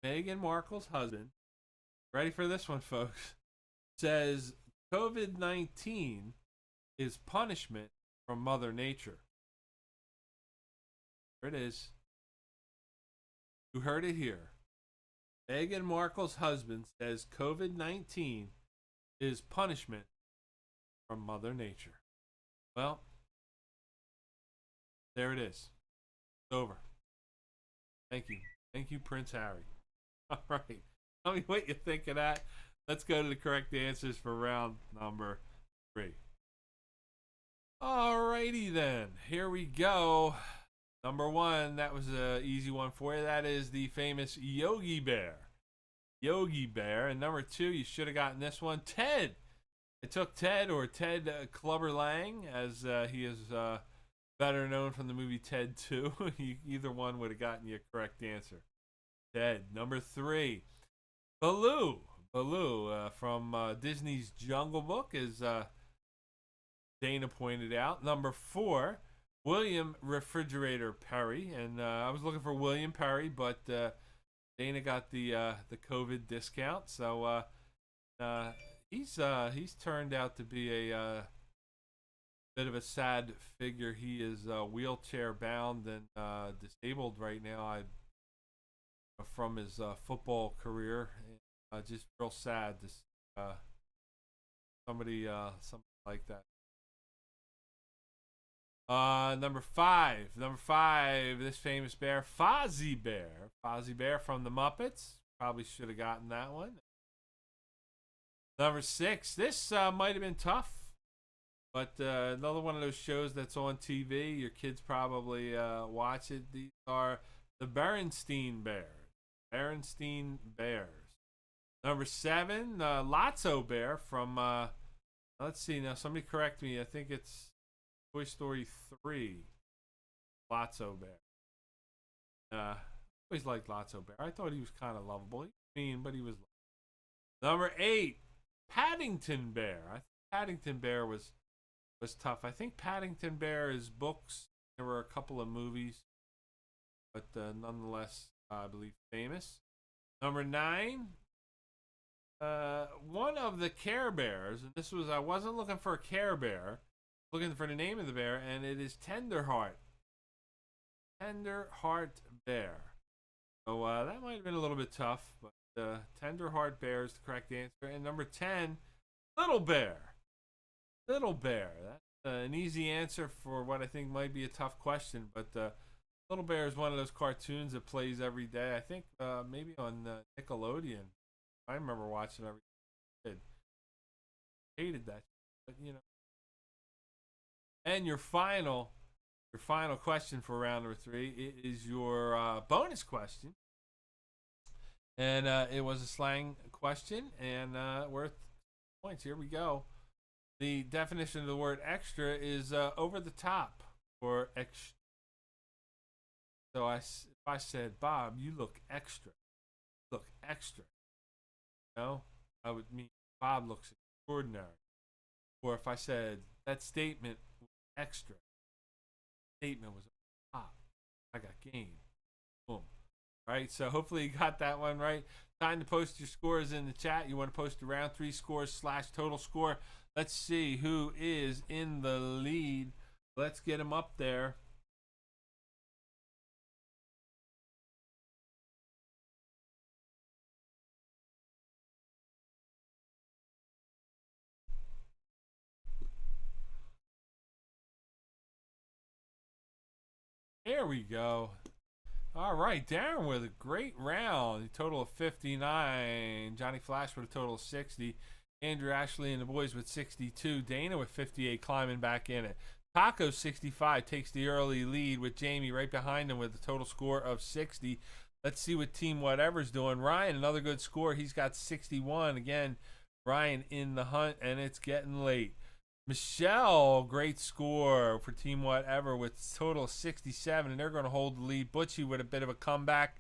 Meghan Markle's husband. Ready for this one, folks? Says COVID-19 is punishment from Mother Nature. There it is. You heard it here. Meghan Markle's husband says COVID-19 is punishment from Mother Nature. Well, there it is. It's over. Thank you. Thank you, Prince Harry. All right. Tell me what you think of that. Let's go to the correct answers for round number 3. Alrighty then. Here we go. Number 1, that was an easy one for you. That is the famous Yogi Bear. Yogi Bear. And number 2, you should have gotten this one. Ted. I took Ted, or Ted Clubber Lang, as he is better known from the movie Ted 2. Either one would have gotten you a correct answer. Ted. Number 3, Baloo. Baloo from Disney's Jungle Book, as Dana pointed out. Number 4, William Refrigerator Perry. And I was looking for William Perry, but Dana got the COVID discount. So he's turned out to be a bit of a sad figure. He is wheelchair bound and disabled right now. From his football career. Just real sad to see somebody like that. Number 5, this famous bear, Fozzie Bear. Fozzie Bear from the Muppets. Probably should have gotten that one. Number 6, this might have been tough, but another one of those shows that's on TV. Your kids probably watch it. These are the Berenstain Bears. Berenstain Bears. Number 7, Lotso Bear from, let's see now, somebody correct me. I think it's Toy Story 3. Lotso Bear. Always liked Lotso Bear. I thought he was kind of lovable. He was mean, but he was lovable. Number 8, Paddington Bear. I think Paddington Bear was tough. I think Paddington Bear is books. There were a couple of movies, but nonetheless, I believe famous. Number 9. One of the Care Bears, and this was, I wasn't looking for a Care Bear, looking for the name of the bear, and it is Tenderheart. Tenderheart Bear. So that might have been a little bit tough, but Tenderheart Bear is the correct answer. And number 10, Little Bear. Little Bear. That's an easy answer for what I think might be a tough question, but Little Bear is one of those cartoons that plays every day. I think maybe on Nickelodeon. I remember watching every kid. Hated that, but you know. And your final question for round number 3 is your bonus question, and it was a slang question and worth points. Here we go. The definition of the word extra is over the top or extra. So if I said, Bob, you look extra. Look extra. No, I would mean Bob looks extraordinary. Or if I said that statement was extra, statement was top. I got game. Boom. Right. So hopefully you got that one right. Time to post your scores in the chat. You want to post the round 3 scores / total score. Let's see who is in the lead. Let's get him up there. There we go. All right, Darren with a great round. A total of 59. Johnny Flash with a total of 60. Andrew Ashley and the boys with 62. Dana with 58 climbing back in it. Taco 65 takes the early lead with Jamie right behind him with a total score of 60. Let's see what Team Whatever's doing. Ryan, another good score. He's got 61. Again, Ryan in the hunt, and it's getting late. Michelle, great score for Team Whatever with total 67, and they're going to hold the lead. Butchie with a bit of a comeback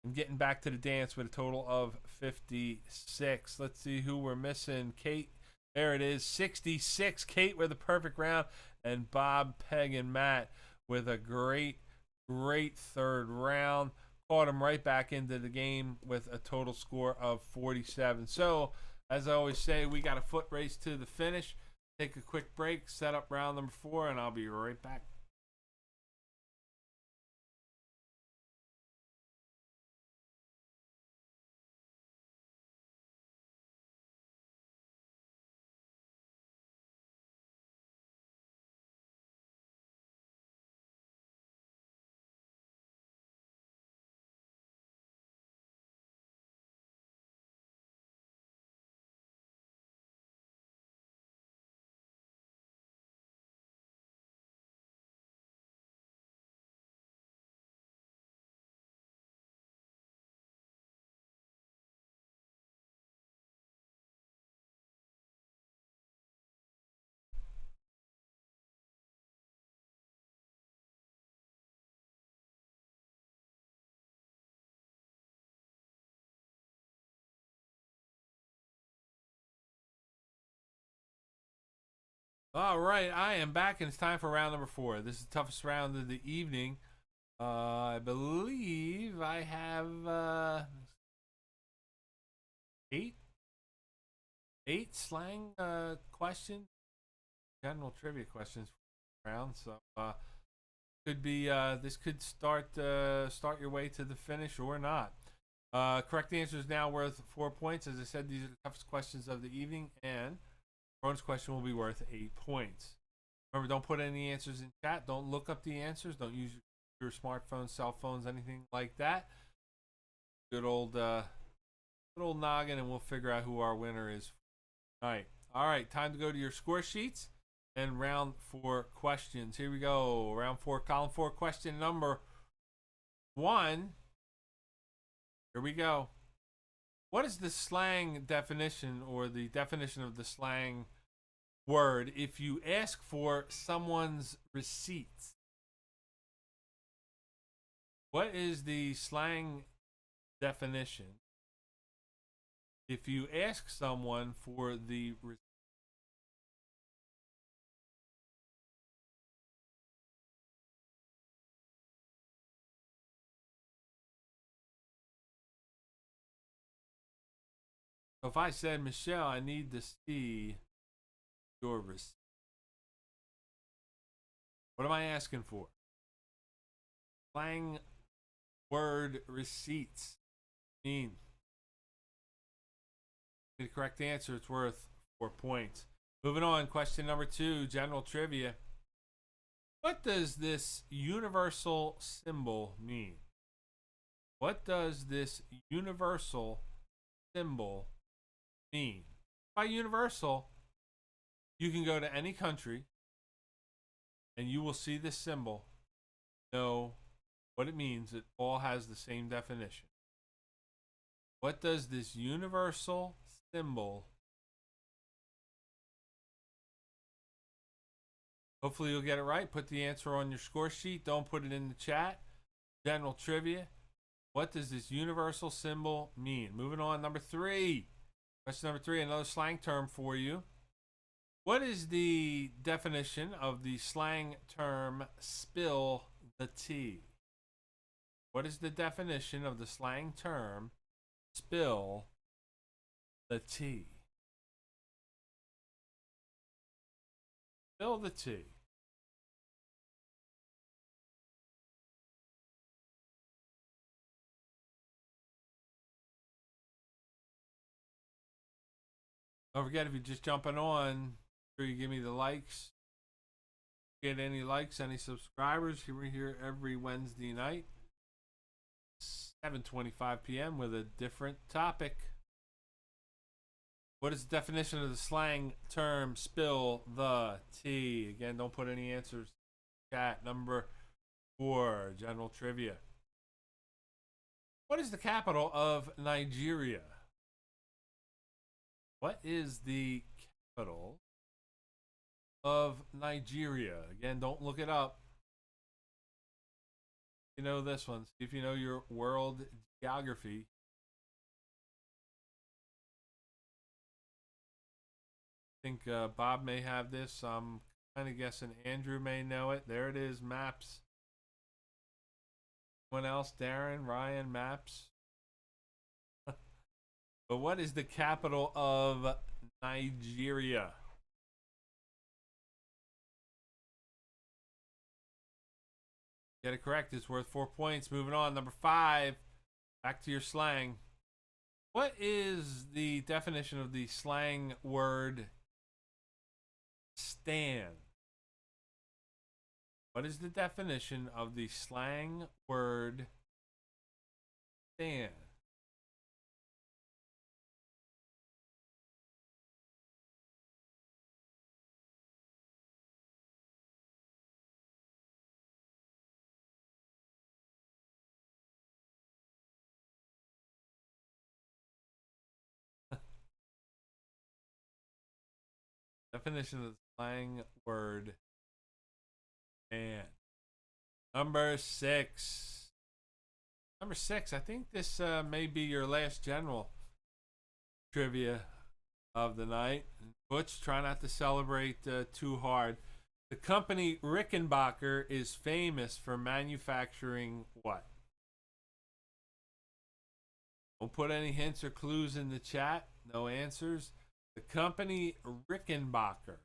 and getting back to the dance with a total of 56. Let's see who we're missing. Kate, there it is, 66. Kate with a perfect round, and Bob, Peg, and Matt with a great third round. Caught him right back into the game with a total score of 47. So, as I always say, we got a foot race to the finish. Take a quick break, set up round number 4, and I'll be right back. All right, I am back, and it's time for round number 4. This is the toughest round of the evening. I believe I have 8 slang questions, general trivia questions for the round. So could be this could start your way to the finish or not. Correct answer is now worth 4 points. As I said, these are the toughest questions of the evening, and bonus question will be worth 8 points. Remember, don't put any answers in chat. Don't look up the answers. Don't use your smartphones, cell phones, anything like that. Good old noggin, and we'll figure out who our winner is. All right. Time to go to your score sheets and round 4 questions. Here we go. Round 4, column 4, question number 1. Here we go. What is the slang definition, or the definition of the slang word, if you ask for someone's receipts? What is the slang definition if you ask someone for the so if I said, Michelle, I need to see your receipt. What am I asking for? Slang word receipts mean. The correct answer, it's worth 4 points. Moving on, question number 2, general trivia. What does this universal symbol mean? What does this universal symbol mean? By universal, you can go to any country and you will see this symbol, know what it means. It all has the same definition. What does this universal symbol? Hopefully you'll get it right. Put the answer on your score sheet. Don't put it in the chat. General trivia. What does this universal symbol mean? Moving on, number 3. Question number 3, another slang term for you. What is the definition of the slang term spill the tea? What is the definition of the slang term spill the tea? Spill the tea. Don't forget, if you're just jumping on, sure you give me the likes. Get any likes, any subscribers. We're here every Wednesday night, 7:25 p.m. with a different topic. What is the definition of the slang term spill the tea? Again, don't put any answers in chat. Number 4, general trivia. What is the capital of Nigeria? What is the capital of Nigeria? Again, don't look it up. You know this one. See if you know your world geography. I think Bob may have this. I'm kind of guessing Andrew may know it. There it is, maps. Anyone else? Darren, Ryan, maps. But what is the capital of Nigeria? Get it correct. It's worth 4 points. Moving on. Number 5. Back to your slang. What is the definition of the slang word stand? What is the definition of the slang word stand? Definition of the slang word and number 6. Number 6, I think this may be your last general trivia of the night. Butch, try not to celebrate too hard. The company Rickenbacker is famous for manufacturing what? Don't put any hints or clues in the chat. No answers. The company Rickenbacker,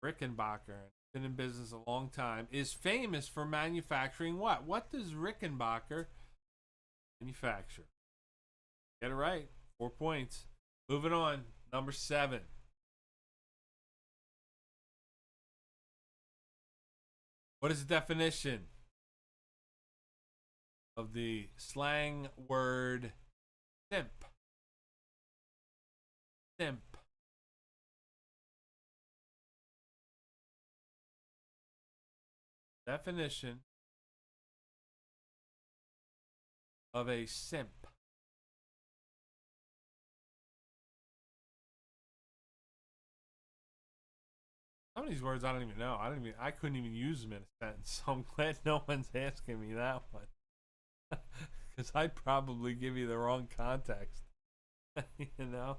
been in business a long time, is famous for manufacturing what? What does Rickenbacker manufacture? Get it right. 4 points. Moving on. Number 7. What is the definition of the slang word simp? Simp. Definition of a simp. Some of these words I don't even know. I couldn't even use them in a sentence. So I'm glad no one's asking me that one. Because I'd probably give you the wrong context. You know?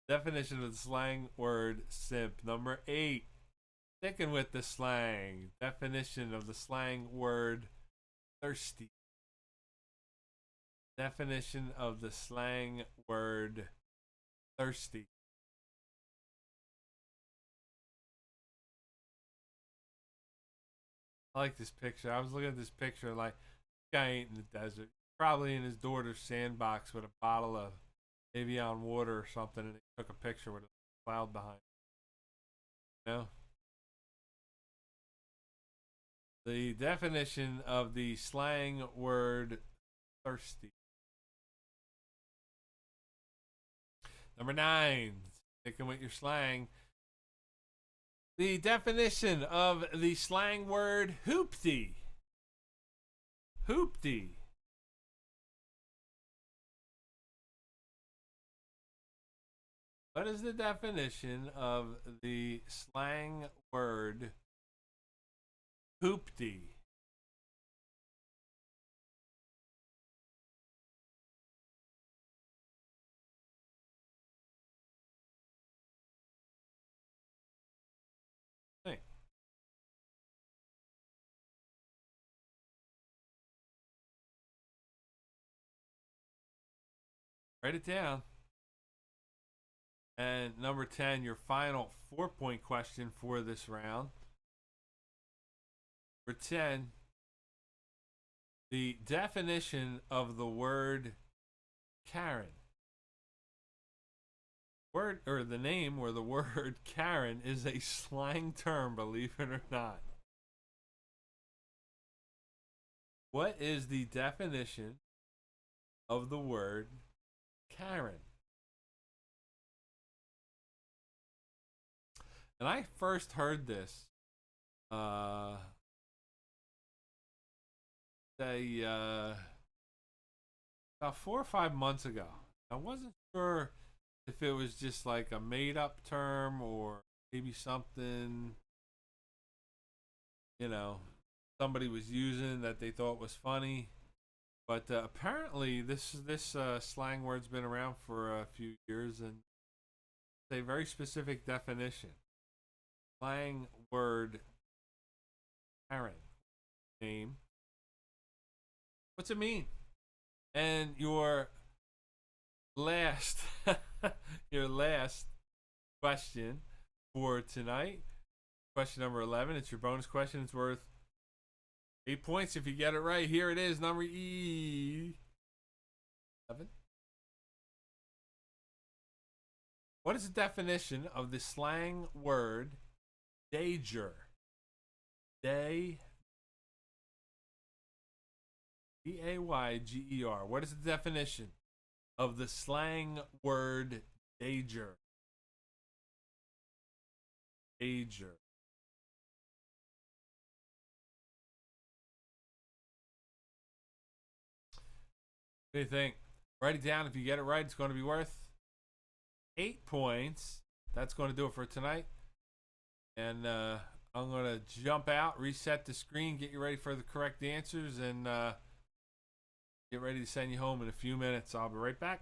Definition of the slang word simp. Number 8. Sticking with the slang. Definition of the slang word thirsty. Definition of the slang word thirsty. I like this picture. I was looking at this picture like, this guy ain't in the desert. Probably in his daughter's sandbox with a bottle of Evian water or something, and he took a picture with a cloud behind. You know? The definition of the slang word thirsty. Number 9. Sticking with your slang. The definition of the slang word hoopty. Hoopty. What is the definition of the slang word hoopty? Think. Write it down. And number 10, your final 4-point question for this round. For 10, the definition of the word Karen. Word, or the name or the word Karen, is a slang term, believe it or not. What is the definition of the word Karen? And I first heard this say about 4 or 5 months ago. I wasn't sure if it was just like a made-up term or maybe something, you know, somebody was using that they thought was funny. But apparently this slang word's been around for a few years, and it's a very specific definition. Slang word Karen. Name. What's it mean? And your last your last question for tonight, question number 11. It's your bonus question. It's worth 8 points if you get it right. Here it is, number 7. What is the definition of the slang word dager? Day. D-A-Y-G-E-R. What is the definition of the slang word dager? Dager. What do you think? Write it down. If you get it right, it's going to be worth 8 points. That's going to do it for tonight. And I'm going to jump out, reset the screen, get you ready for the correct answers, and get ready to send you home in a few minutes. I'll be right back.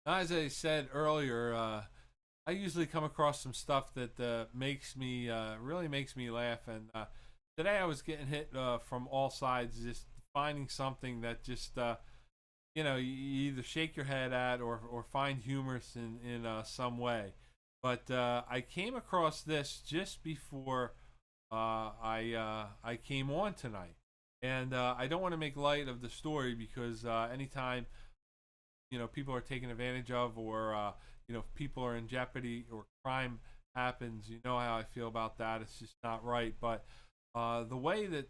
As I said earlier, I usually come across some stuff that makes me really makes me laugh, and today I was getting hit from all sides, just finding something that just you know, you either shake your head at or find humorous in some way. But I came across this just before I came on tonight, and I don't want to make light of the story because anytime, you know, people are taken advantage of, or if people are in jeopardy or crime happens, you know how I feel about that. It's just not right. But the way that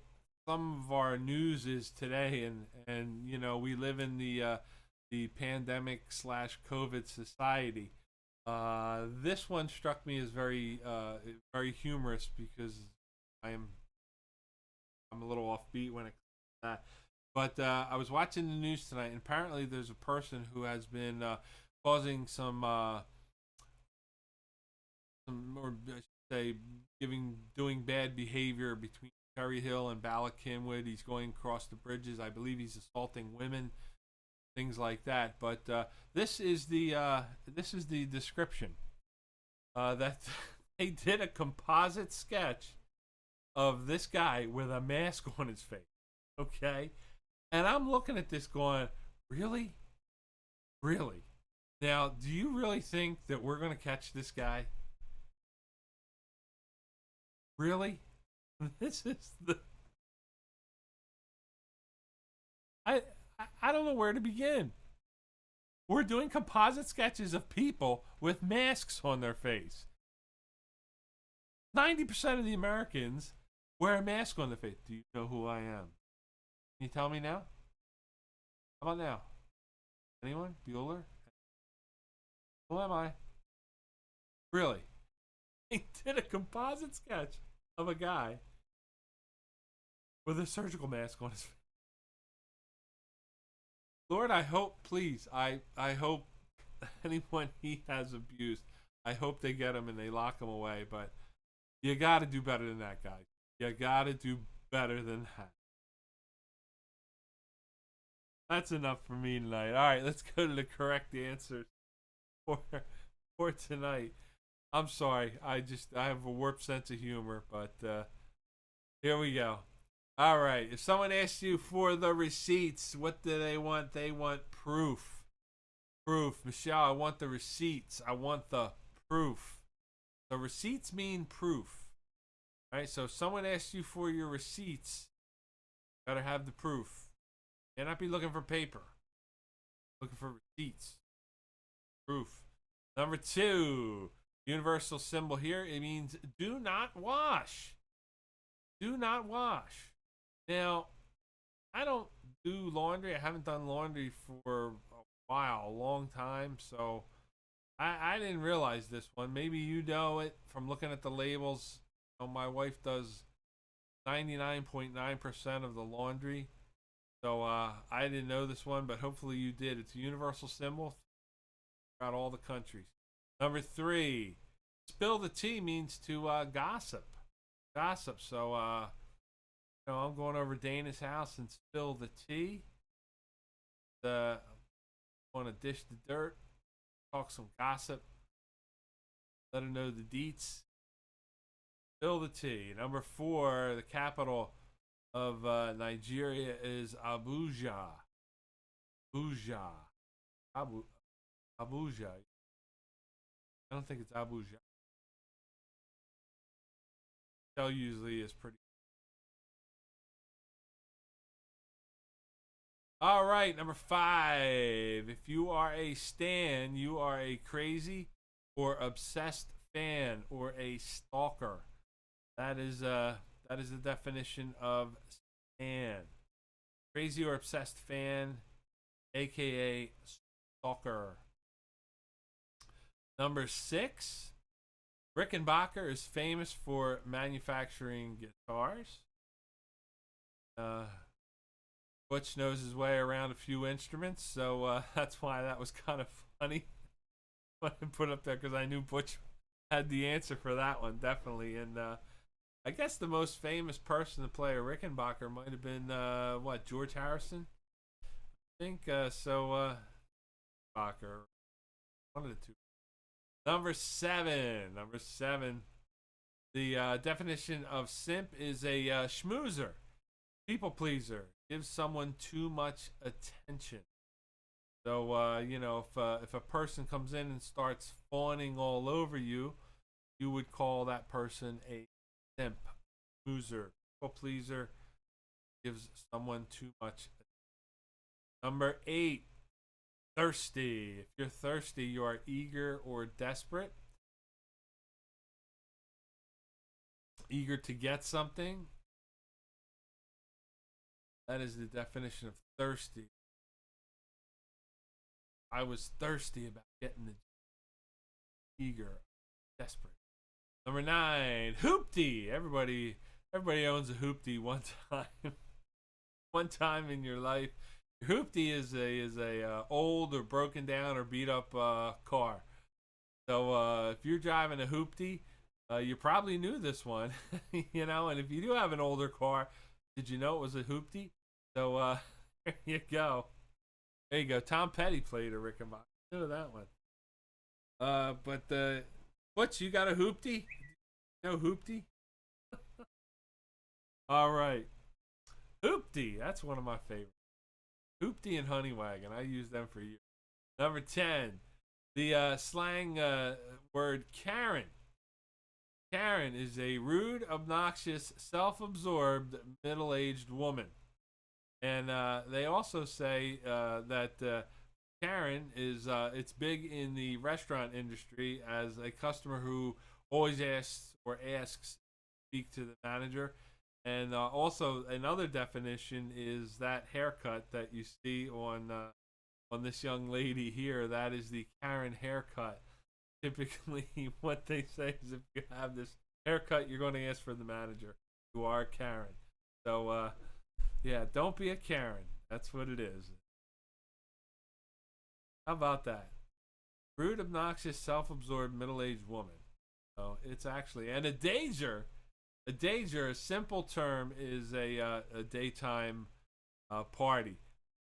some of our news is today, and we live in the pandemic / COVID society. This one struck me as very very humorous because I'm a little offbeat when it comes to that. But I was watching the news tonight, and apparently there's a person who has been causing some, or I should say, doing bad behavior between Cherry Hill and Bala Cynwyd. He's going across the bridges. I believe he's assaulting women, things like that. But this is the description that they did a composite sketch of this guy with a mask on his face. Okay, and I'm looking at this going, really, really. Now, do you really think that we're gonna catch this guy? Really? This is the I don't know where to begin. We're doing composite sketches of people with masks on their face. 90% of the Americans wear a mask on their face. Do you know who I am? Can you tell me now? How about now? Anyone? Bueller? Who am I? Really? He did a composite sketch of a guy with a surgical mask on his face. Lord, I hope, please, I hope anyone he has abused, I hope they get him and they lock him away. But you got to do better than that, guys. You got to do better than that. That's enough for me tonight. All right, let's go to the correct answers for tonight. I'm sorry. I have a warped sense of humor, but here we go. All right. If someone asks you for the receipts, what do they want? They want proof. Proof. Michelle, I want the receipts. I want the proof. The receipts mean proof. All right. So if someone asks you for your receipts, you better have the proof. You cannot be looking for paper. Looking for receipts. Proof. Number 2. Universal symbol here. It means do not wash. Do not wash. Now, I don't do laundry. I haven't done laundry for a while, a long time. So I didn't realize this one. Maybe you know it from looking at the labels. My wife does 99.9% of the laundry. So I didn't know this one, but hopefully you did. It's a universal symbol throughout all the countries. Number 3, spill the tea means to gossip. Gossip. So I'm going over Dana's house and spill the tea. Want to dish the dirt, talk some gossip, let her know the deets. Spill the tea. Number 4, the capital of Nigeria is Abuja. Abuja. Abuja. I don't think it's Abuja. Shell usually is pretty. All right, number 5. If you are a stan, you are a crazy or obsessed fan or a stalker. That is the definition of stan. Crazy or obsessed fan, aka stalker. Number 6. Rickenbacker is famous for manufacturing guitars. Butch knows his way around a few instruments, so that's why that was kind of funny. I put up there because I knew Butch had the answer for that one, definitely. And I guess the most famous person to play a Rickenbacker might have been George Harrison. I think so. Rickenbacker, one of the two. Number 7. The definition of simp is a schmoozer, people pleaser, gives someone too much attention. So if a person comes in and starts fawning all over you, you would call that person a simp, schmoozer, people pleaser, gives someone too much attention. Number 8. thirsty. If you're thirsty, you are eager or desperate. Eager to get something. That is the definition of thirsty. I was thirsty about getting the eager, desperate. Number 9, hoopty. Everybody owns a hoopty one time. One time in your life. Hoopty is a old or broken down or beat up car. So if you're driving a hoopty, you probably knew this one, you know. And if you do have an older car, did you know it was a hoopty? So there you go. There you go. Tom Petty played a Rick and Bobby. I know that one. But what, you got a hoopty? No hoopty? All right. Hoopty. That's one of my favorites. Hoopty and Honey Wagon. I use them for years. Number 10. The slang word Karen. Karen is a rude, obnoxious, self-absorbed, middle-aged woman. And they also say that Karen is, it's big in the restaurant industry as a customer who always asks to speak to the manager. And also another definition is that haircut that you see on this young lady here. That is the Karen haircut. Typically, what they say is if you have this haircut, you're going to ask for the manager. You are Karen. So, yeah, don't be a Karen. That's what it is. How about that? Rude, obnoxious, self-absorbed, middle-aged woman. So it's actually, and a danger, a simple term, is a daytime party.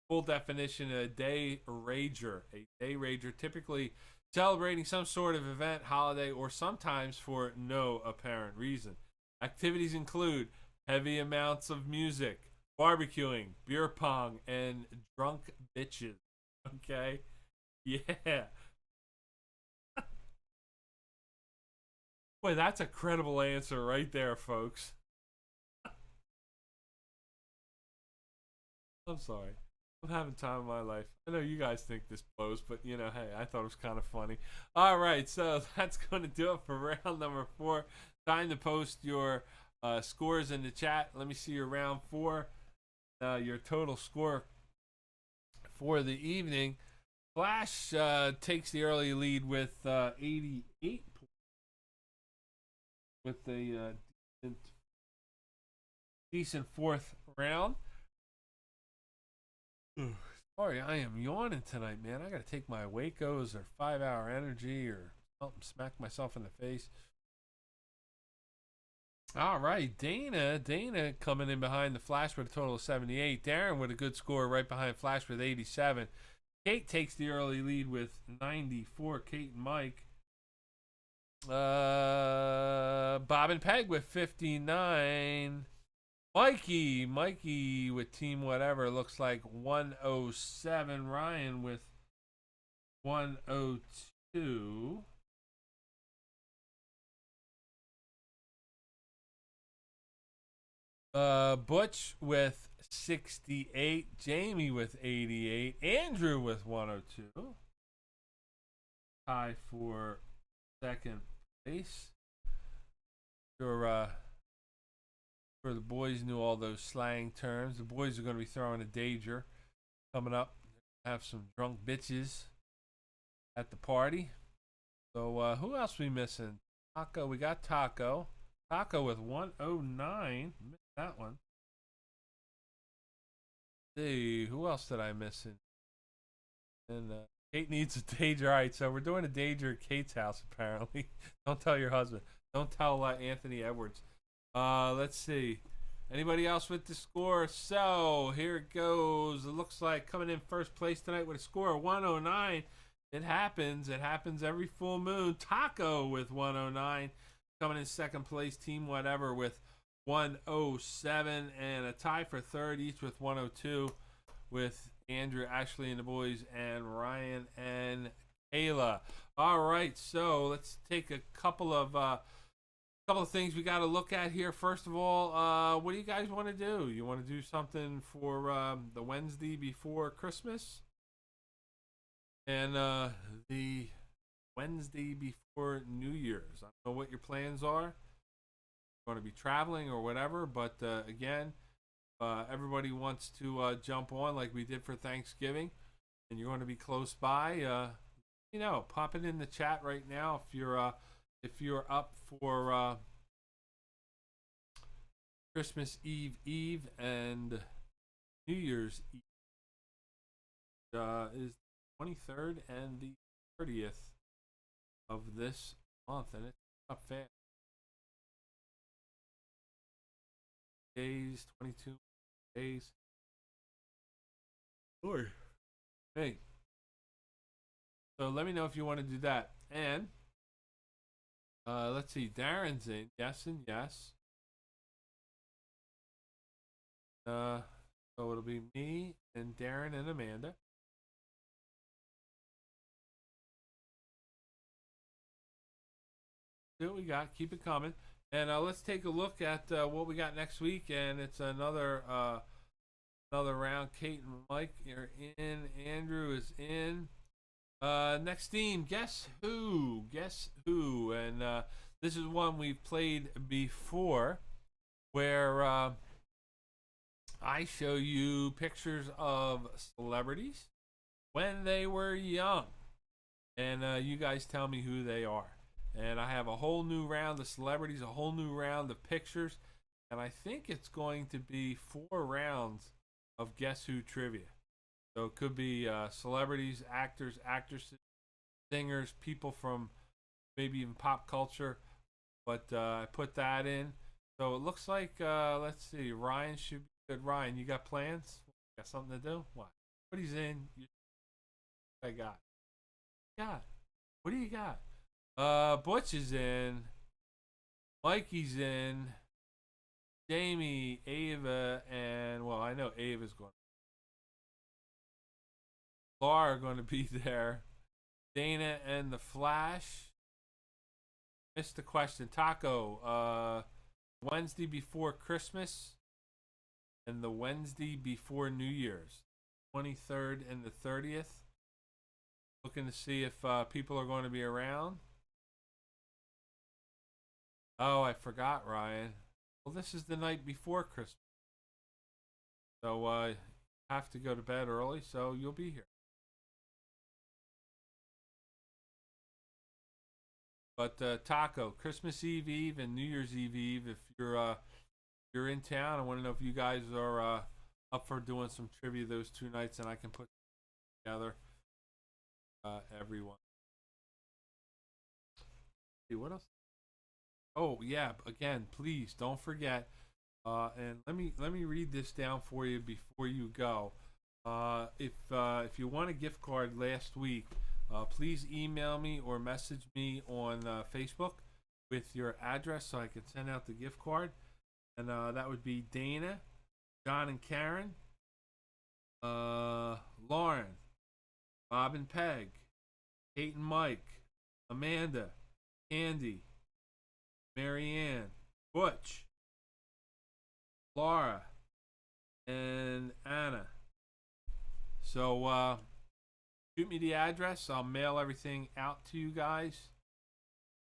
Full definition: a day rager. A day rager, typically celebrating some sort of event, holiday, or sometimes for no apparent reason. Activities include heavy amounts of music, barbecuing, beer pong, and drunk bitches. Okay? Yeah. Boy, that's a credible answer right there, folks. I'm sorry. I'm having time of my life. I know you guys think this blows, but you know, hey, I thought it was kind of funny. All right, so that's going to do it for round number 4. Time to post your scores in the chat. Let me see your round 4, your total score for the evening. Flash takes the early lead with 88 points, with a decent 4th round. Sorry, I am yawning tonight, man. I gotta take my Wacos or 5-hour energy or something, smack myself in the face. All right, Dana coming in behind the Flash with a total of 78. Darren with a good score right behind Flash with 87. Kate takes the early lead with 94. Kate and Mike. Bob and Peg with 59. Mikey with Team Whatever looks like 107. Ryan with 102. Butch with 68. Jamie with 88. Andrew with 102. Tie for second place. For the boys knew all those slang terms. The boys are going to be throwing a danger coming up. Have some drunk bitches at the party. So who else we missing? Taco. We got Taco. Taco with 109. Missed that one. Let's see, who else did I miss in? And Kate needs a danger. All right, so we're doing a danger at Kate's house apparently. Don't tell your husband. Don't tell Anthony Edwards. Let's see. Anybody else with the score? So here it goes. It looks like coming in first place tonight with a score of 109. It happens. It happens every full moon. Taco with 109. Coming in second place, Team Whatever with 107. And a tie for third, each with 102, with Andrew, Ashley, and the boys, and Ryan and Kayla. All right, so let's take a couple of things we got to look at here. First of all, what do you guys want to do? You want to do something for the Wednesday before Christmas? and the Wednesday before New Year's. I don't know what your plans are. Going to be traveling or whatever, but again, everybody wants to jump on like we did for Thanksgiving, and you're going to be close by. Pop it in the chat right now if you're up for Christmas Eve and New Year's Eve. Is the 23rd and the 30th of this month, and it's up fast. Days, 22 days. Lord. Hey. So let me know if you want to do that. And let's see, Darren's in. Yes and yes. So it'll be me and Darren and Amanda. See what we got. Keep it coming. And let's take a look at what we got next week. And it's another round. Kate and Mike are in. Andrew is in. Next theme. Guess who? Guess who? And this is one we've played before, where I show you pictures of celebrities when they were young, and you guys tell me who they are. And I have a whole new round of celebrities, a whole new round of pictures, and I think it's going to be 4 rounds of Guess Who trivia. So it could be celebrities, actors, actresses, singers, people from maybe even pop culture. But I put that in. So it looks like, let's see, Ryan should be good. Ryan, you got plans? Got something to do? What? What he's in? I got. Yeah. What do you got? Butch is in. Mikey's in. Jamie, Ava, and well, I know Ava's going. Laura are going to be there. Dana and the Flash. Missed the question. Taco. Wednesday before Christmas and the Wednesday before New Year's, 23rd and the 30th. Looking to see if people are going to be around. Oh, I forgot, Ryan. Well, this is the night before Christmas. So you have to go to bed early, so you'll be here. But Taco, Christmas Eve and New Year's Eve. If you're in town, I want to know if you guys are up for doing some trivia those 2 nights, and I can put together everyone. See what else? Oh yeah, again, please don't forget. And let me read this down for you before you go. If you want a gift card last week, please email me or message me on Facebook with your address so I can send out the gift card. And that would be Dana, John and Karen, Lauren, Bob and Peg, Kate and Mike, Amanda, Candy, Marianne, Butch, Laura, and Anna. So shoot me the address. I'll mail everything out to you guys.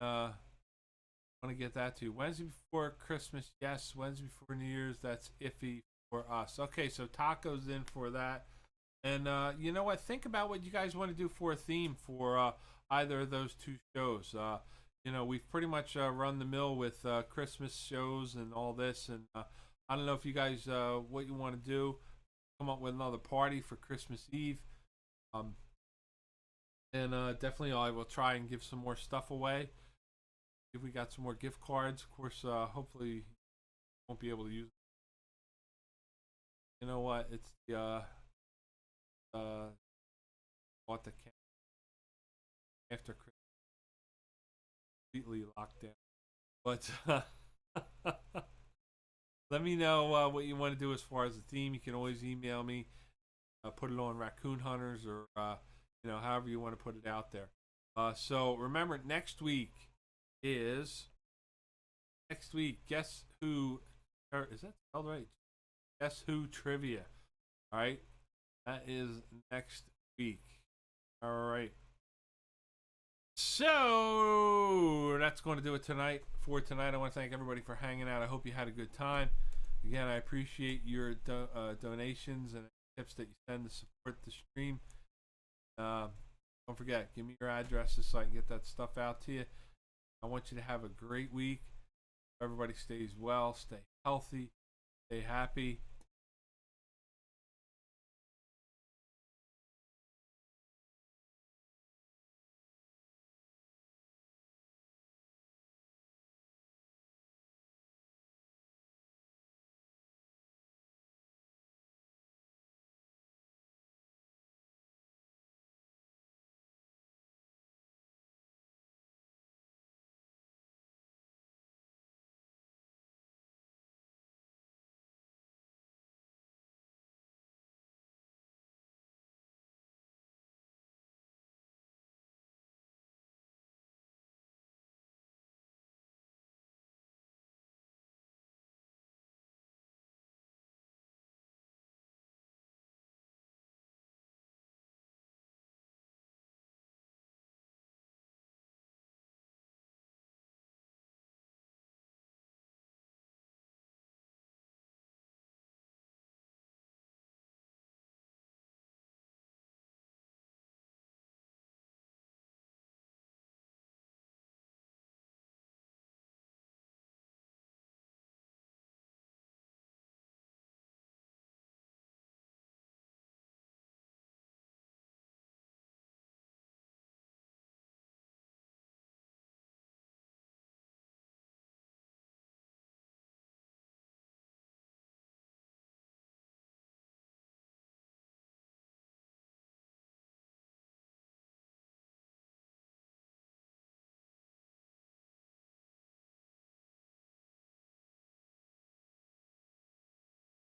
I want to get that to you. Wednesday before Christmas, yes. Wednesday before New Year's, that's iffy for us. Okay, so Taco's in for that. And you know what? Think about what you guys want to do for a theme for either of those 2 shows. We've pretty much run the mill with Christmas shows and all this. And I don't know if you guys, what you want to do. Come up with another party for Christmas Eve. And definitely I will try and give some more stuff away. If we got some more gift cards, of course, hopefully you won't be able to use them. You know what? It's the what the after Christmas completely locked down. But let me know what you want to do as far as the theme. You can always email me, put it on Raccoon Hunters, or however you want to put it out there. So remember, next week, Guess Who? Is that spelled right? Guess Who trivia. All right, that is next week. All right. So that's going to do it tonight. For tonight, I want to thank everybody for hanging out. I hope you had a good time. Again, I appreciate your donations and tips that you send to support the stream. Don't forget, give me your addresses so I can get that stuff out to you. I want you to have a great week. Everybody stays well, stay healthy, stay happy.